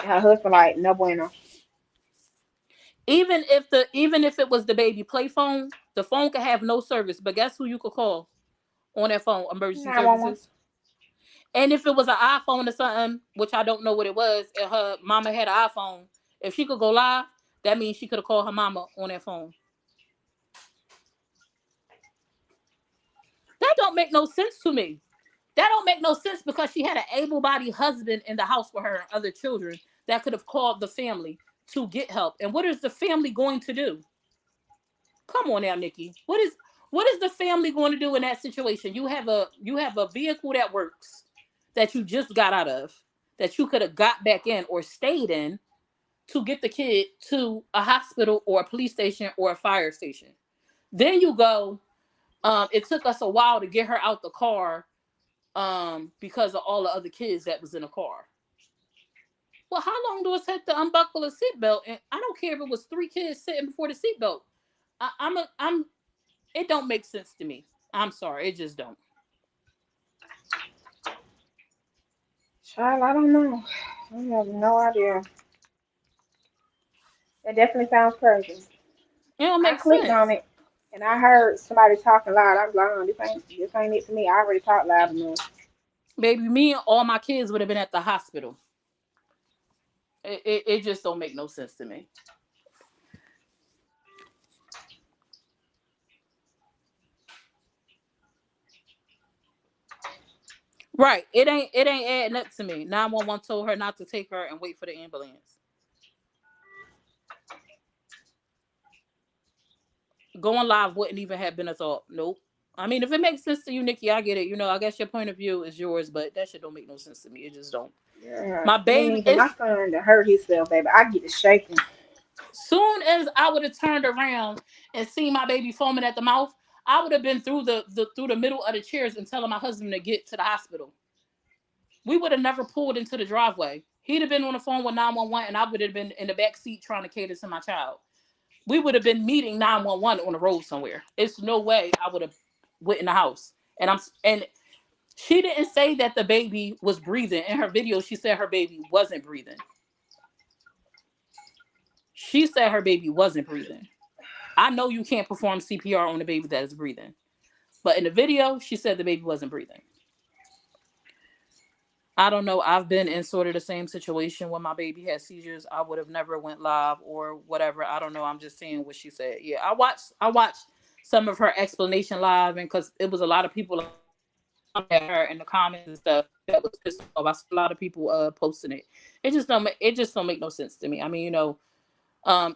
And her husband like, no bueno. Even if it was the baby play phone, the phone could have no service, but guess who you could call on that phone? Emergency 911. services. And if it was an iPhone or something, which I don't know what it was, and her mama had an iPhone, if she could go live, that means she could have called her mama on that phone. That don't make no sense to me. That don't make no sense, because she had an able-bodied husband in the house with her and other children that could have called the family to get help. And what is the family going to do? Come on now, Nikki. What is the family going to do in that situation? You have a vehicle that works, that you just got out of, that you could have got back in or stayed in to get the kid to a hospital or a police station or a fire station. Then you go, it took us a while to get her out the car because of all the other kids that was in the car. Well, how long do it take to unbuckle a seatbelt? And I don't care if it was 3 kids sitting before the seatbelt. It don't make sense to me. I'm sorry, it just don't. Child, I don't know. I have no idea. That definitely sounds crazy. It don't I make clicked on sense. it and I heard somebody talking loud. I was like, oh, this ain't it to me. I already talked loud enough. Baby, me and all my kids would have been at the hospital. It just don't make no sense to me. Right. It ain't adding up to me. 911 told her not to take her and wait for the ambulance. Going live wouldn't even have been a thought. Nope. I mean, if it makes sense to you, Nikki, I get it. I guess your point of view is yours, but that shit don't make no sense to me. It just don't. Yeah, My me baby neither. is My son to hurt himself, baby. I get to shaking. soon as I would have turned around and seen my baby foaming at the mouth, I would have been through the middle of the chairs and telling my husband to get to the hospital. We would have never pulled into the driveway. He'd have been on the phone with 911, and I would have been in the back seat trying to cater to my child. We would have been meeting 911 on the road somewhere. It's no way I would have went in the house. And she didn't say that the baby was breathing. In her video, she said her baby wasn't breathing. She said her baby wasn't breathing. I know you can't perform CPR on a baby that is breathing. But in the video, she said the baby wasn't breathing. I don't know. I've been in sort of the same situation when my baby had seizures. I would have never went live or whatever. I don't know. I'm just saying what she said. Yeah, I watched some of her explanation live, and because it was a lot of people at her in the comments and stuff that was pissed off. I saw a lot of people posting it. It just don't make no sense to me. I mean,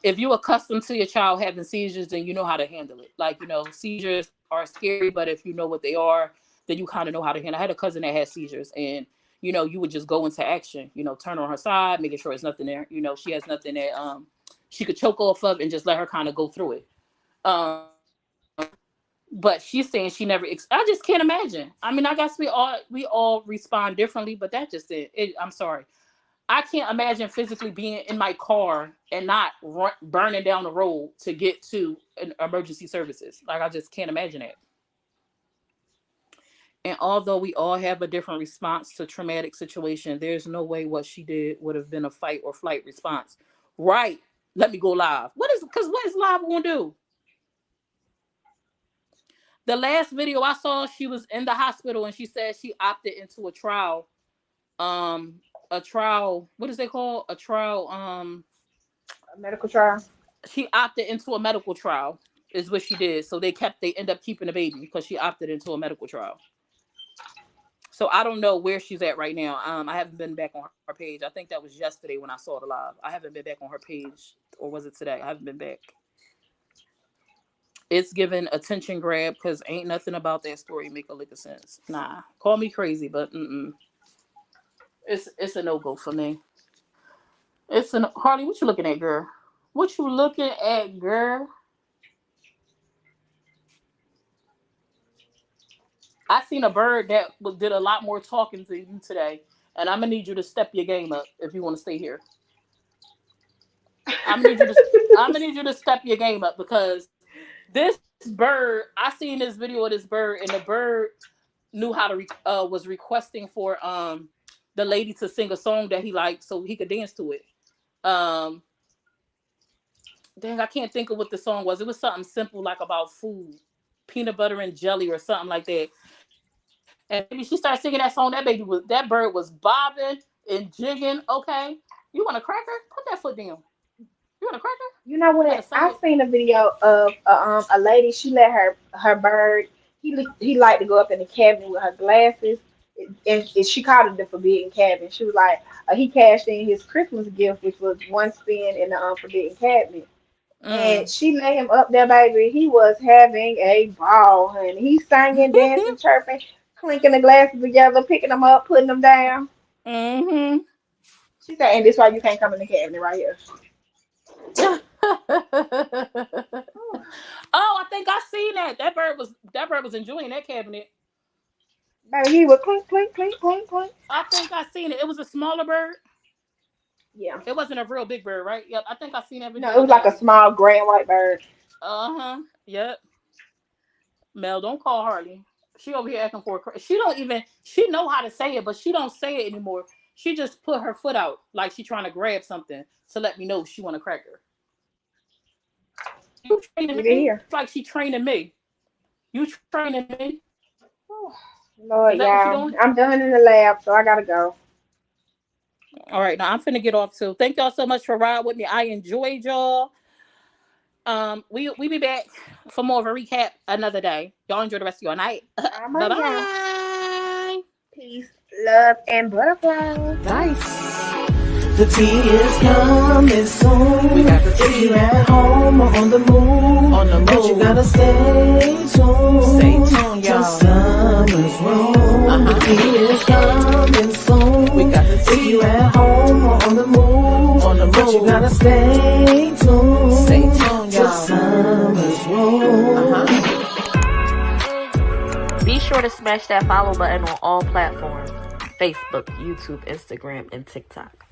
if you're accustomed to your child having seizures, then you know how to handle it. Like, seizures are scary, but if you know what they are, then you kind of know how to handle it. I had a cousin that had seizures, and you would just go into action, turn on her side, making sure there's nothing there. She has nothing that she could choke off of, and just let her kind of go through it. But she's saying she never. I just can't imagine. I mean, I guess we all respond differently, but that just it. I'm sorry. I can't imagine physically being in my car and not burning down the road to get to an emergency services. Like, I just can't imagine it. And although we all have a different response to traumatic situation, there's no way what she did would have been a fight or flight response. Right. Let me go live. What is live going to do? The last video I saw, she was in the hospital and she said she opted into a trial. What is it called? A medical trial. She opted into a medical trial is what she did. So they end up keeping the baby because she opted into a medical trial. So I don't know where she's at right now. I haven't been back on her page. I think that was yesterday when I saw the live. I haven't been back on her page, or was it today? I haven't been back. It's given attention grab because ain't nothing about that story make a lick of sense. Nah, call me crazy, but it's a no-go for me. Harley, what you looking at, girl? What you looking at, girl? I seen a bird that did a lot more talking to you today, and I'm gonna need you to step your game up if you want to stay here. I'm gonna need you to step your game up because this bird, I seen this video of this bird, and the bird knew how to was requesting for the lady to sing a song that he liked so he could dance to it. Dang, I can't think of what the song was. It was something simple like about food, peanut butter and jelly or something like that. And maybe she started singing that song. That bird was bobbing and jigging. Okay, you want a cracker? Put that foot down. You want a cracker? You know what? I seen a video of a lady. She let her bird. He liked to go up in the cabinet with her glasses, and she called it the forbidden cabinet. She was like, he cashed in his Christmas gift, which was one spin in the forbidden cabinet. And she let him up there, baby. He was having a ball, honey. He's singing, dancing, chirping, clinking the glasses together, picking them up, putting them down. Mm-hmm. She said, and this is why you can't come in the cabinet right here. Oh, I think I seen that. That bird was enjoying that cabinet. Baby, he was clink, clink, clink, clink, clink. I think I seen it. It was a smaller bird. Yeah. It wasn't a real big bird, right? Yep. I think I seen that video. No, it was like a small gray and white bird. Yep. Mel, don't call Harley. She over here acting for she know how to say it, but she don't say it anymore. She just put her foot out like she trying to grab something to let me know she want a cracker. You training me? It's like she training me. You training me? Oh, Lord, yeah. I'm done in the lab, so I gotta go. All right, now I'm finna get off too. Thank y'all so much for riding with me. I enjoyed y'all. We be back for more of a recap another day. Y'all enjoy the rest of your night. Bye-bye. Peace, love, and butterflies. Nice. The tea is coming soon. We got the tea at home or on the move. But you gotta stay tuned. Stay tuned, y'all. Summer's room. The tea is coming soon. We got the tea at home or on the move. But you gotta stay tuned. Stay tuned, y'all. Summer's room. Be sure to smash that follow button on all platforms: Facebook, YouTube, Instagram, and TikTok.